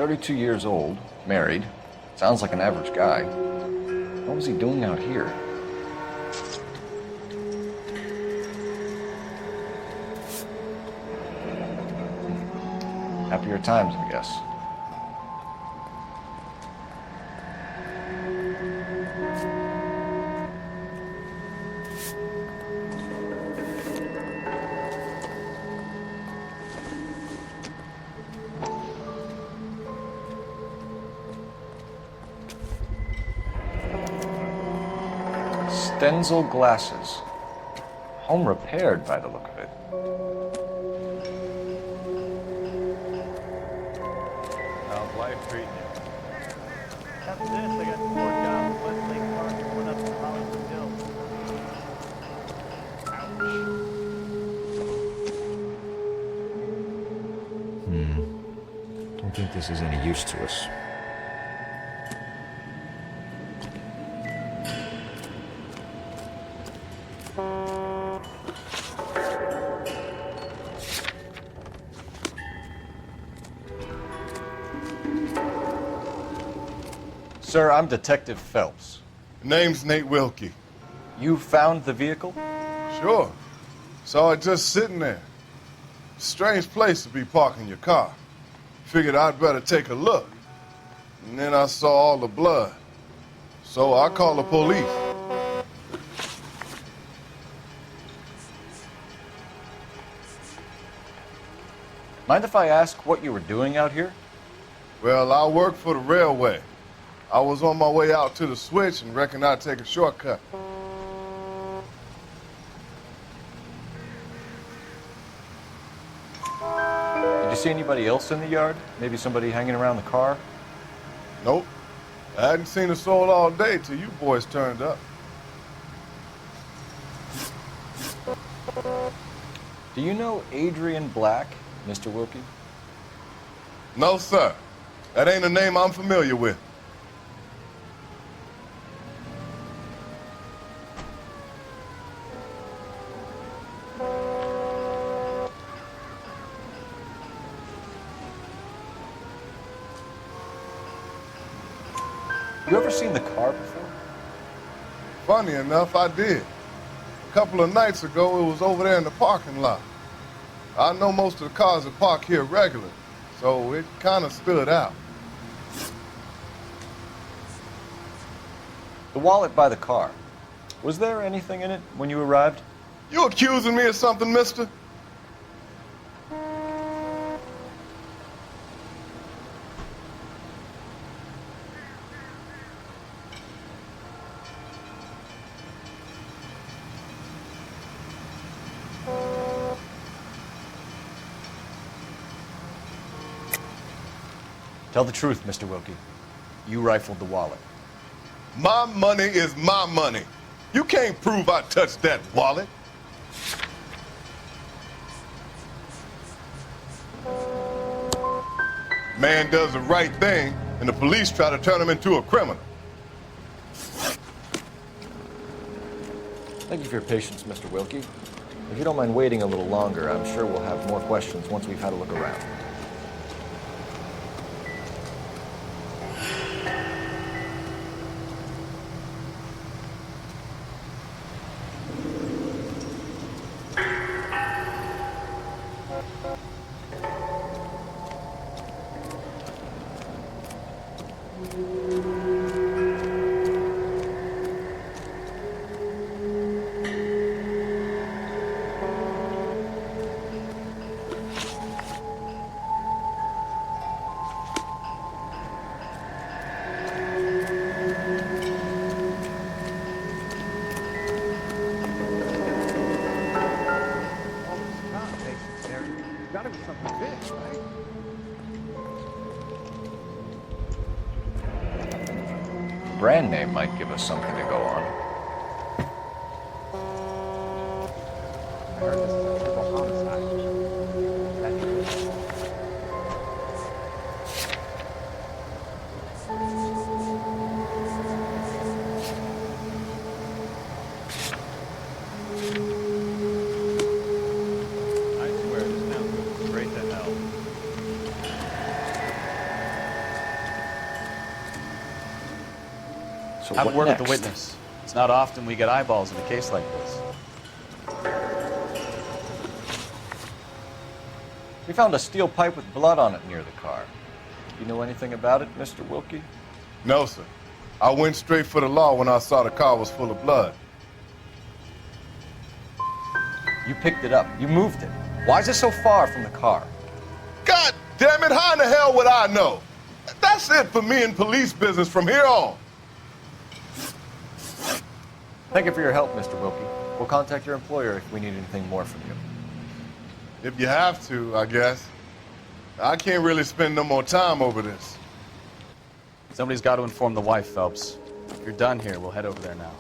32 years old, married. Sounds like an average guy. What was he doing out here? Happier times, I guess. Stenzel glasses. Home repaired by the look of it. How's life treating you? After this, I got 4 jobs, Westlake Park, and one up in Hollywood Hills. Don't think this is any use to us. Sir, I'm Detective Phelps. Name's Nate Wilkie. You found the vehicle? Sure. Saw it just sitting there. Strange place to be parking your car. Figured I'd better take a look. And then I saw all the blood. So I called the police. Mind if I ask what you were doing out here? Well, I work for the railway. I was on my way out to the switch and reckoned I'd take a shortcut. Did you see anybody else in the yard? Maybe somebody hanging around the car? Nope. I hadn't seen a soul all day till you boys turned up. Do you know Adrian Black, Mr. Wilkie? No, sir. That ain't a name I'm familiar with. You ever seen the car before? Funny enough, I did. A couple of nights ago, it was over there in the parking lot. I know most of the cars that park here regularly, so it kind of stood out. The wallet by the car. Was there anything in it when you arrived? You accusing me of something, mister? Tell the truth, Mr. Wilkie. You rifled the wallet. My money is my money. You can't prove I touched that wallet. Man does the right thing, and the police try to turn him into a criminal. Thank you for your patience, Mr. Wilkie. If you don't mind waiting a little longer, I'm sure we'll have more questions once we've had a look around. Gotta be something big, right? Brand name might give us something to go on. I heard this is a triple homicide. I swear this town goes straight to hell. So Have a what word next? with the witness. It's not often we get eyeballs in a case like this. We found a steel pipe with blood on it near the car. You know anything about it, Mr. Wilkie? No, sir. I went straight for the law when I saw the car was full of blood. You picked it up. You moved it. Why is it so far from the car? God damn it, how in the hell would I know? That's it for me in police business from here on. Thank you for your help, Mr. Wilkie. We'll contact your employer if we need anything more from you. If you have to, I guess. I can't really spend no more time over this. Somebody's got to inform the wife, Phelps. If you're done here, we'll head over there now.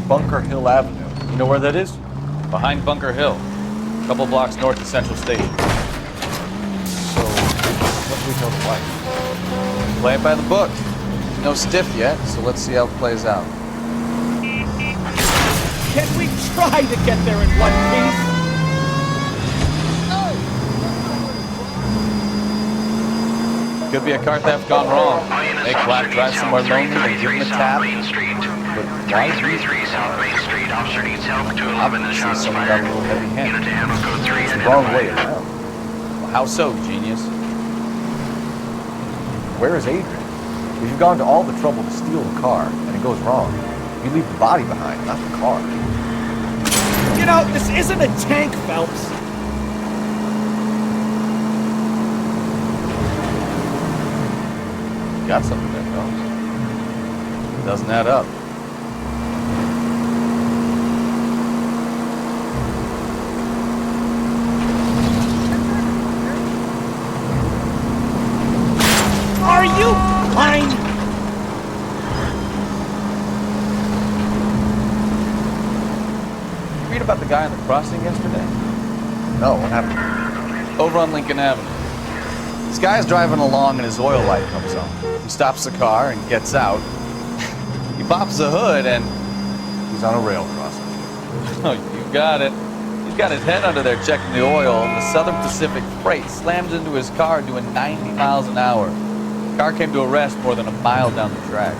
Bunker Hill Avenue. You know where that is? Behind Bunker Hill. A couple blocks north of Central Station. So, what do we tell the wife? Play it by the book. No stiff yet, so let's see how it plays out. Can we try to get there in one piece? Could be a car theft gone wrong. Make Black drive somewhere lonely and give him a tap. But why is he South Main Street. Officer needs help. 211 in the shots someone got a fired. little heavy Unit handed? to ammo code 3. It's the wrong way around. Well, how so, genius? Where is Adrian? If you've gone to all the trouble to steal the car and it goes wrong, you leave the body behind, not the car. You know, this isn't a tank, Phelps. Got something there, Phelps. Doesn't add up. Are you blind? Read about the guy on the crossing yesterday? No, what happened? Over on Lincoln Avenue. This guy's driving along and his oil light comes on. He stops the car and gets out. He pops the hood and... He's on a rail crossing. Oh, you got it. He's got his head under there checking the oil, and the Southern Pacific freight slams into his car doing 90 miles an hour. The car came to a rest more than a mile down the track.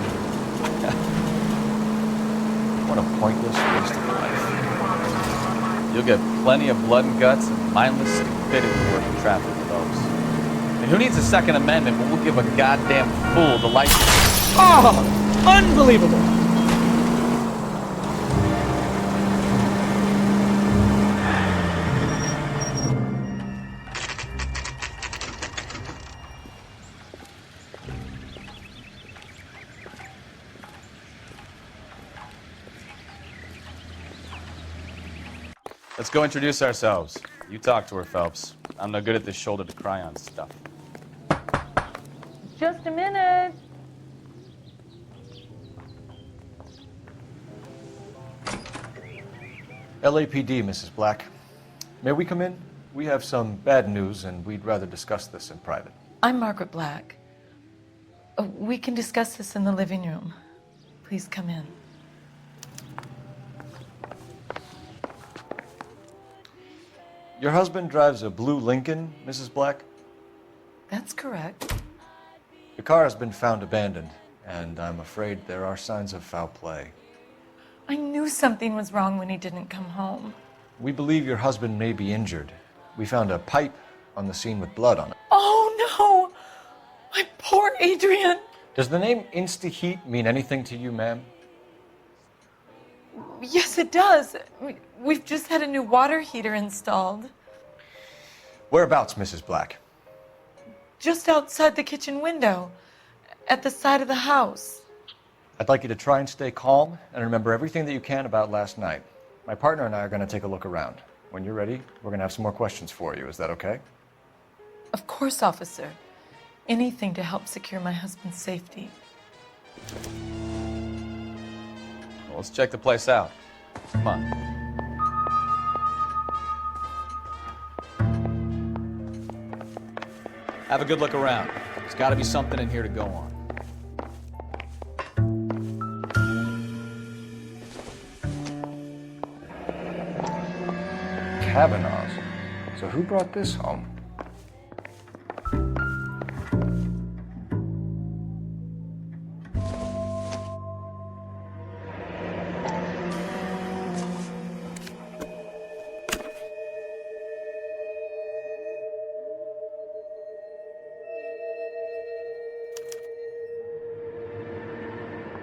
What a pointless waste of life. You'll get plenty of blood and guts and mindless stupidity working traffic, folks. And who needs a Second Amendment when we'll give a goddamn fool the license? Oh, unbelievable. Let's go introduce ourselves. You talk to her, Phelps. I'm no good at this shoulder to cry on stuff. Just a minute. LAPD, Mrs. Black. May we come in? We have some bad news, and we'd rather discuss this in private. I'm Margaret Black. We can discuss this in the living room. Please come in. Your husband drives a blue Lincoln, Mrs. Black? That's correct. The car has been found abandoned, and I'm afraid there are signs of foul play. I knew something was wrong when he didn't come home. We believe your husband may be injured. We found a pipe on the scene with blood on it. Oh, no! My poor Adrian! Does the name Insta-Heat mean anything to you, ma'am? Yes, it does. We've just had a new water heater installed. Whereabouts, Mrs. Black? Just outside the kitchen window, at the side of the house. I'd like you to try and stay calm and remember everything that you can about last night. My partner and I are going to take a look around. When you're ready, we're going to have some more questions for you. Is that okay? Of course, officer. Anything to help secure my husband's safety. let's check the place out. Come on. Have a good look around. There's got to be something in here to go on. Cabanas. So who brought this home?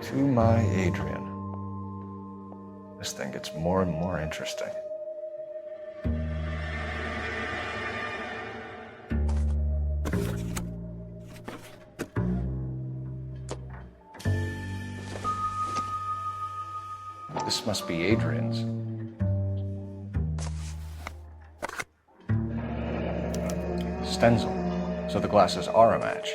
To my Adrian. This thing gets more and more interesting. This must be Adrian's. Stencil. So the glasses are a match.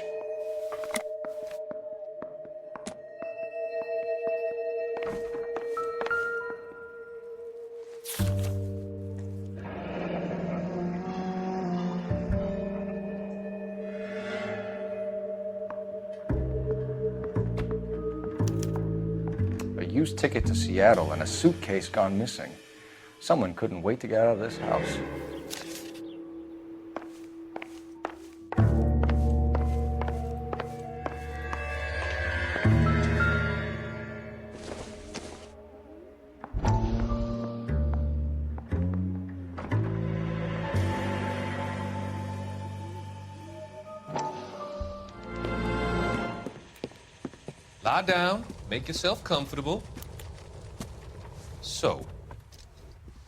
Used ticket to Seattle and a suitcase gone missing. Someone couldn't wait to get out of this house. Lie down, make yourself comfortable. So,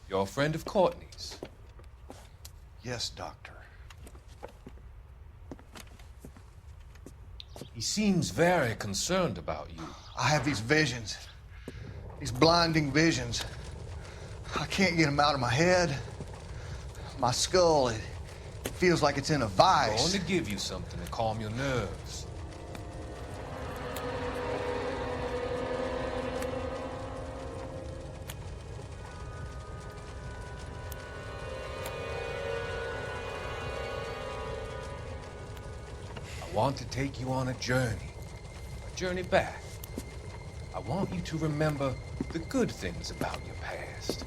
you're a friend of Courtney's? Yes, Doctor. He seems very concerned about you. I have these visions, these blinding visions. I can't get them out of my head. My skull, it feels like it's in a vice. I'm going to give you something to calm your nerves. I want to take you on a journey back. I want you to remember the good things about your past,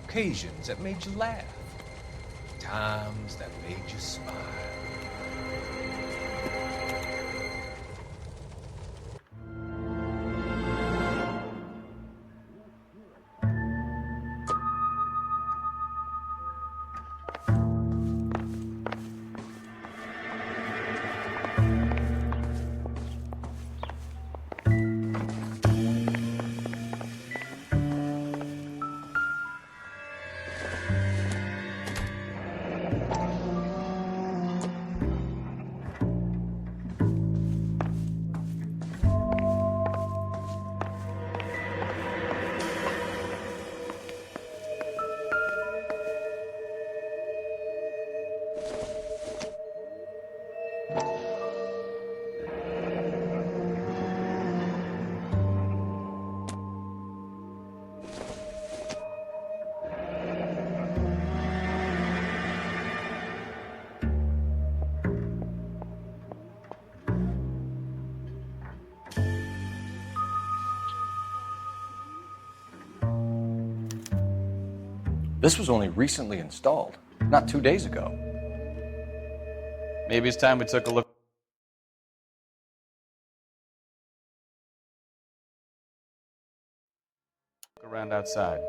occasions that made you laugh, times that made you smile. This was only recently installed, not 2 days ago. Maybe it's time we took a look around outside.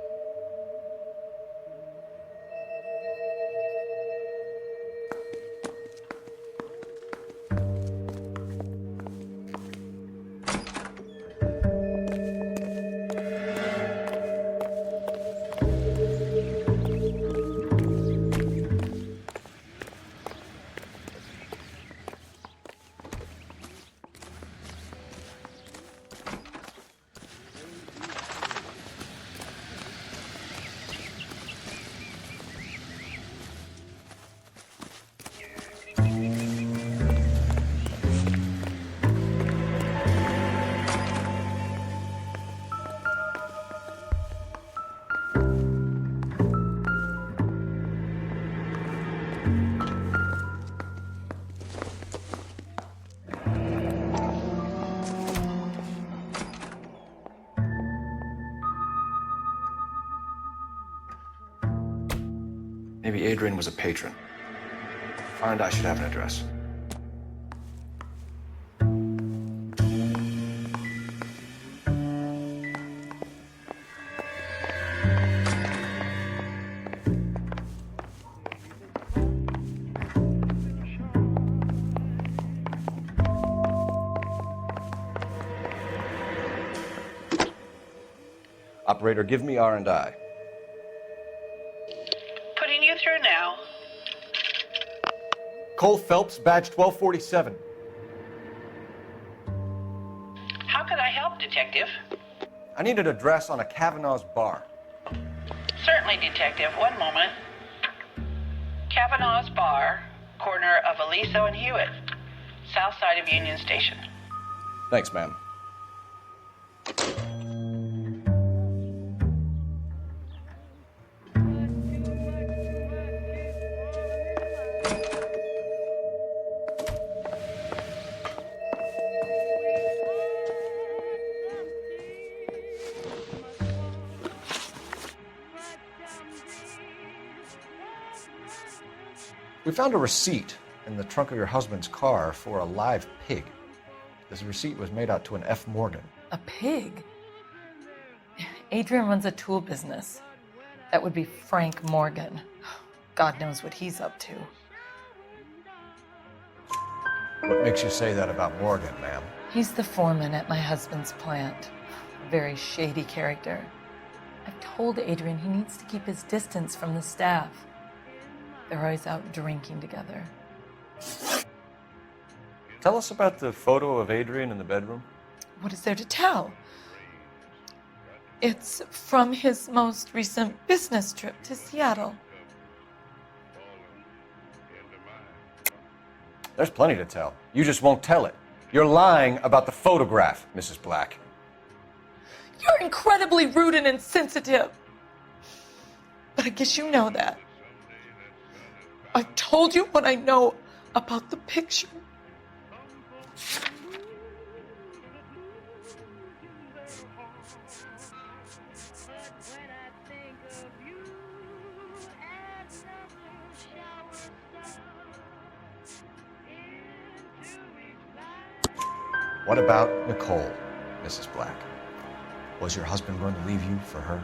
Maybe Adrian was a patron. Find I should have an address. Operator, give me R&I. Putting you through now. Cole Phelps, badge 1247. How can I help, Detective? I need an address on a Kavanaugh's bar. Certainly, Detective. One moment. Kavanaugh's Bar, corner of Aliso and Hewitt, south side of Union Station. Thanks, ma'am. We found a receipt in the trunk of your husband's car for a live pig. This receipt was made out to an F. Morgan. A pig? Adrian runs a tool business. That would be Frank Morgan. God knows what he's up to. What makes you say that about Morgan, ma'am? He's the foreman at my husband's plant. A very shady character. I've told Adrian he needs to keep his distance from the staff. They're always out drinking together. Tell us about the photo of Adrian in the bedroom. What is there to tell? It's from his most recent business trip to Seattle. There's plenty to tell. You just won't tell it. You're lying about the photograph, Mrs. Black. You're incredibly rude and insensitive. But I guess you know that. I've told you what I know about the picture. What about Nicole, Mrs. Black? Was your husband going to leave you for her?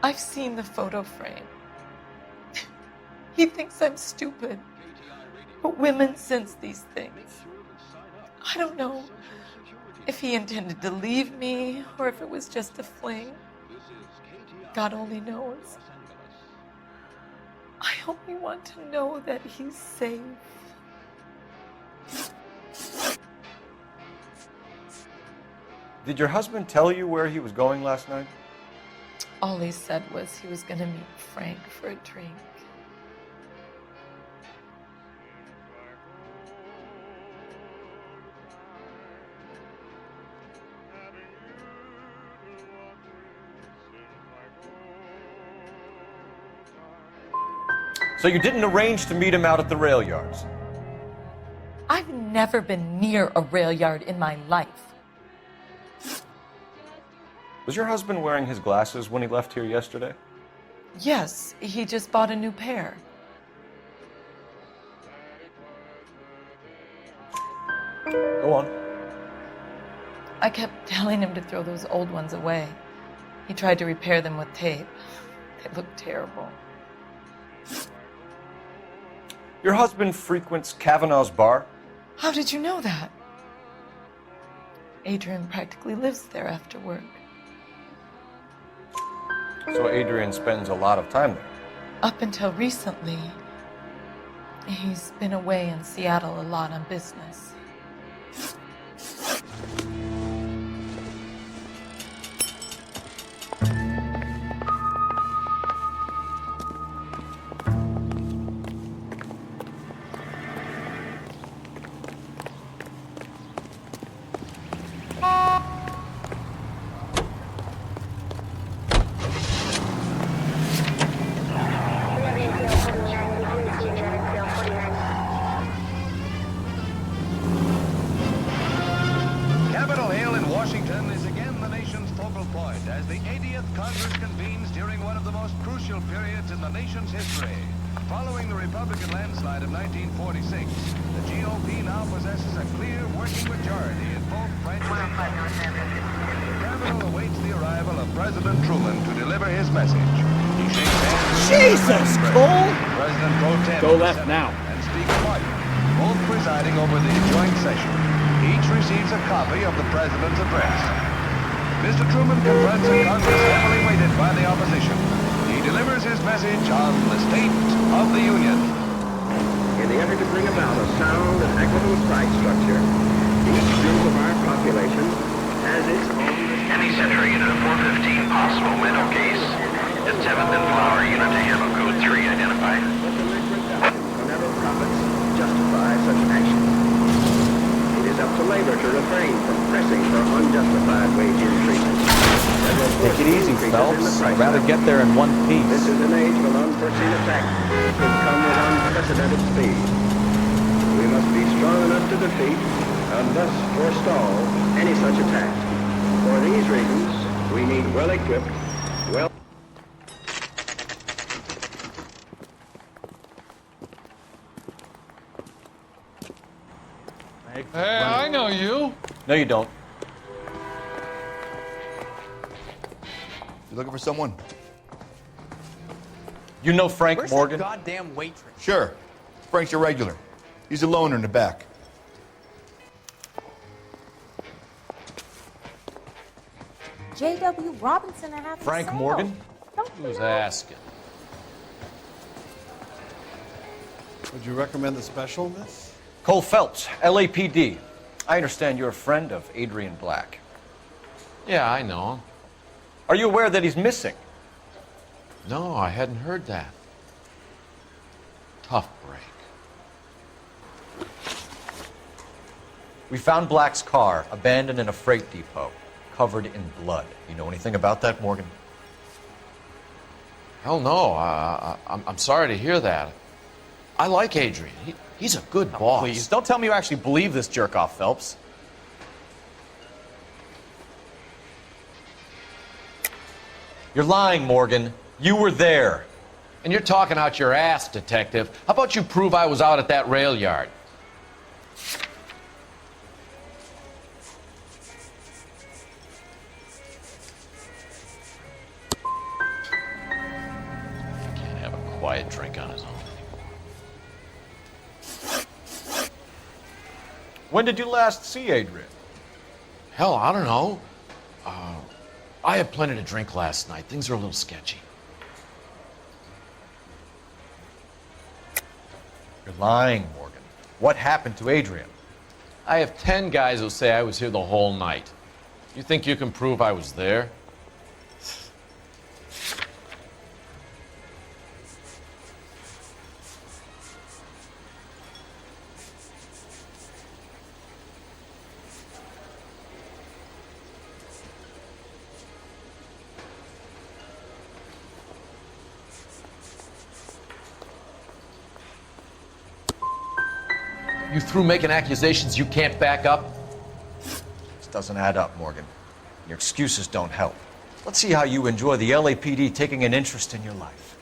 I've seen the photo frame. He thinks I'm stupid. But women sense these things. I don't know if he intended to leave me or if it was just a fling. God only knows. I only want to know that he's safe. Did your husband tell you where he was going last night? All he said was he was going to meet Frank for a drink. So you didn't arrange to meet him out at the rail yards? I've never been near a rail yard in my life. Was your husband wearing his glasses when he left here yesterday? Yes, he just bought a new pair. Go on. I kept telling him to throw those old ones away. He tried to repair them with tape. They looked terrible. Your husband frequents Kavanaugh's bar? How did you know that? Adrian practically lives there after work. So Adrian spends a lot of time there? Up until recently, he's been away in Seattle a lot on business. most crucial periods in the nation's history. Following the Republican landslide of 1946, the GOP now possesses a clear working majority in both branches of Congress. The Capitol awaits the arrival of President Truman to deliver his message. He shakes hands with Jesus, Cole! President Pro Tem Go left now. and Speaker White, both presiding over the joint session. Each receives a copy of the President's address. Mr. Truman confronts a Congress heavily weighted by the opposition. He delivers his message on the State of the Union. In the effort to bring about a sound and equitable price structure, each group of our population has its own... Any Central Unit of 415 possible mental case. The 7th and Flower Unit to handle Code 3 identified. Whenever profits justify such action. It is up to labor to refrain from pressing for unjustified wage increases. Take it easy, Phelps. I'd rather get there in one piece. This is an age when unforeseen attacks could come with unprecedented speed. We must be strong enough to defeat and thus forestall any such attacks. For these reasons, we need well-equipped, Hey, I know you. No, you don't. You looking for someone? You know Frank Where's Morgan? that goddamn waitress? Sure. Frank's your regular. He's a loner in the back. J.W. Robinson, I have to Frank say. Morgan? Don't Who's asking? Would you recommend the special, miss? Cole Phelps, LAPD. I understand you're a friend of Adrian Black. Yeah, I know. Are you aware that he's missing? No, I hadn't heard that. Tough break. We found Black's car abandoned in a freight depot, covered in blood. You know anything about that, Morgan? Hell no. I'm sorry to hear that. I like Adrian. He's a good boss. Please, don't tell me you actually believe this jerk-off, Phelps. You're lying, Morgan. You were there. And you're talking out your ass, detective. How about you prove I was out at that rail yard? Can't have a quiet drink on his own. When did you last see Adrian? Hell, I don't know. I had plenty to drink last night. Things are a little sketchy. You're lying, Morgan. What happened to Adrian? I have 10 guys who say I was here the whole night. You think you can prove I was there? You through making accusations you can't back up? This doesn't add up, Morgan. Your excuses don't help. Let's see how you enjoy the LAPD taking an interest in your life.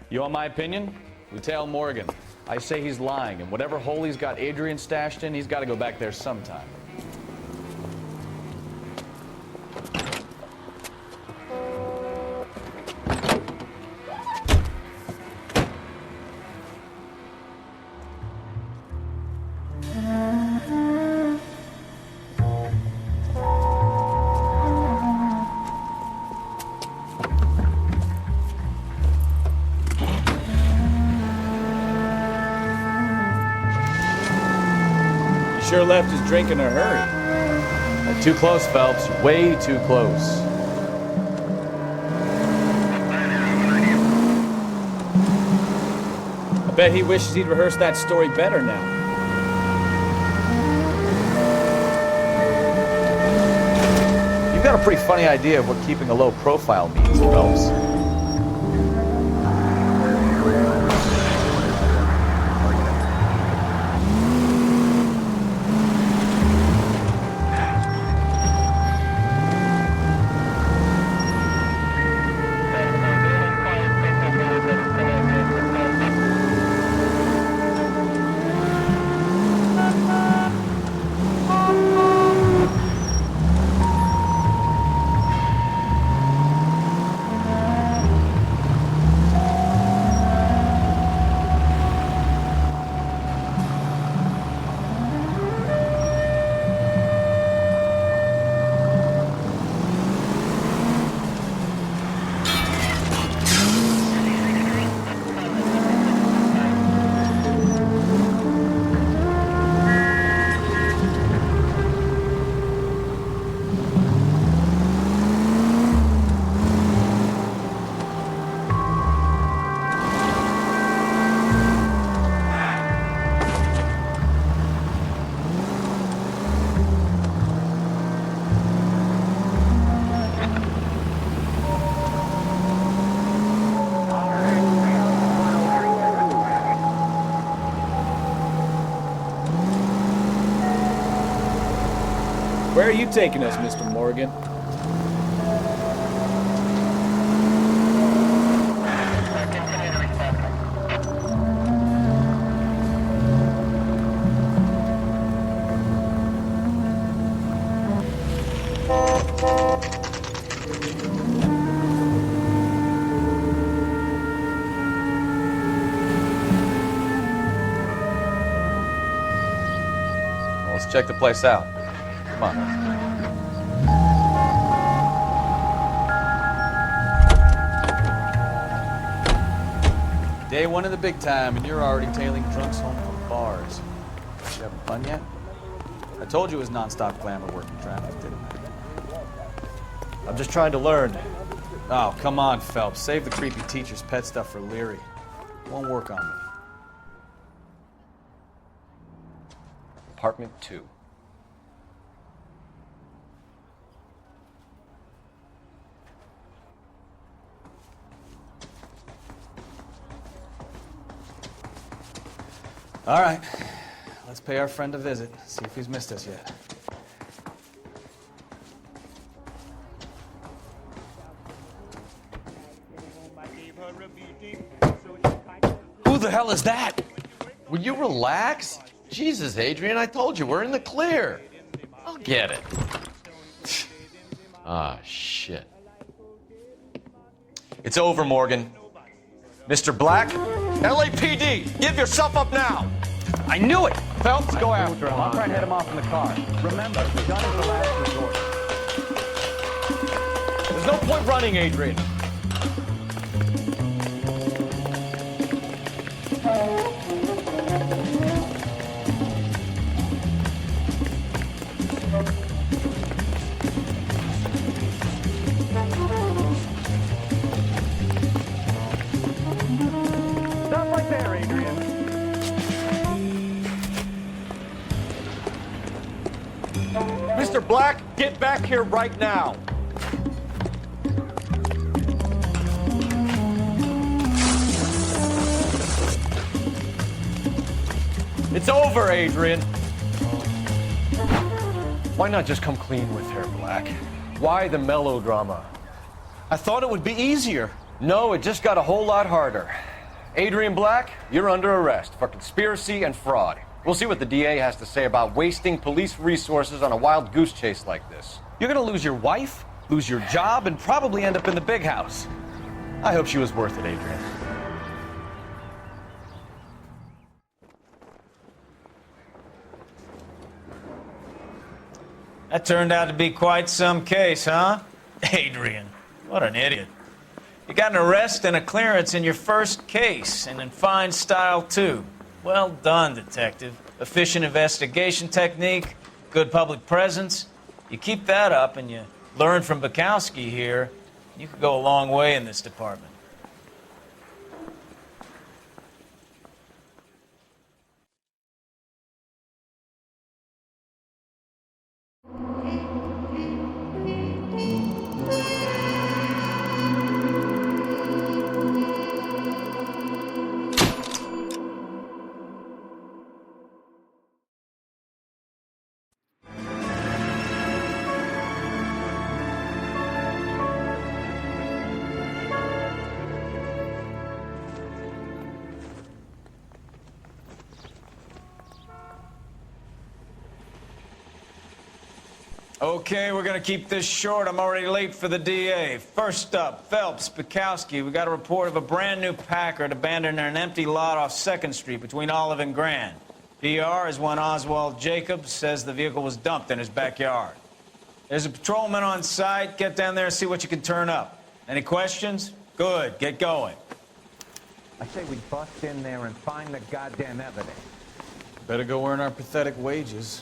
You want my opinion? We tail Morgan. I say he's lying, and whatever hole he's got Adrian stashed in, he's got to go back there sometime. Sure left his drink in a hurry. Too close, Phelps. Way too close. I bet he wishes he'd rehearsed that story better now. You've got a pretty funny idea of what keeping a low profile means, Phelps. Where are you taking us, Mr. Morgan? Let's check the place out. Come on. Day one of the big time, and you're already tailing drunks home from bars. You having fun yet? I told you it was non-stop glamour working traffic, didn't I? I'm just trying to learn. Oh, come on, Phelps. Save the creepy teacher's pet stuff for Leary. It won't work on me. Apartment 2. All right. Let's pay our friend a visit. See if he's missed us yet. Who the hell is that? Will you relax? Jesus, Adrian, I told you, we're in the clear. I'll get it. Ah, shit. It's over, Morgan. Mr. Black, LAPD, give yourself up now. I knew it. Phelps, go after him. I'll try and head him off in the car. Remember, the gun is the last resort. There's no point running, Adrian. Stop right there, Adrian. Mr. Black, get back here right now. It's over, Adrian. Why not just come clean with her, Black? Why the melodrama? I thought it would be easier. No, it just got a whole lot harder. Adrian Black, you're under arrest for conspiracy and fraud. We'll see what the DA has to say about wasting police resources on a wild goose chase like this. You're gonna lose your wife, lose your job, and probably end up in the big house. I hope she was worth it, Adrian. That turned out to be quite some case, huh? Adrian, what an idiot. You got an arrest and a clearance in your first case, and in fine style, too. Well done, detective. Efficient investigation technique, good public presence. You keep that up and you learn from Bukowski here, you could go a long way in this department. Okay, we're gonna keep this short. I'm already late for the DA. First up, Phelps, Bukowski. We got a report of a brand new Packard abandoned in an empty lot off 2nd Street between Olive and Grand. PR is one Oswald Jacobs says the vehicle was dumped in his backyard. There's a patrolman on site. Get down there and see what you can turn up. Any questions? Good, get going. I say we bust in there and find the goddamn evidence. Better go earn our pathetic wages.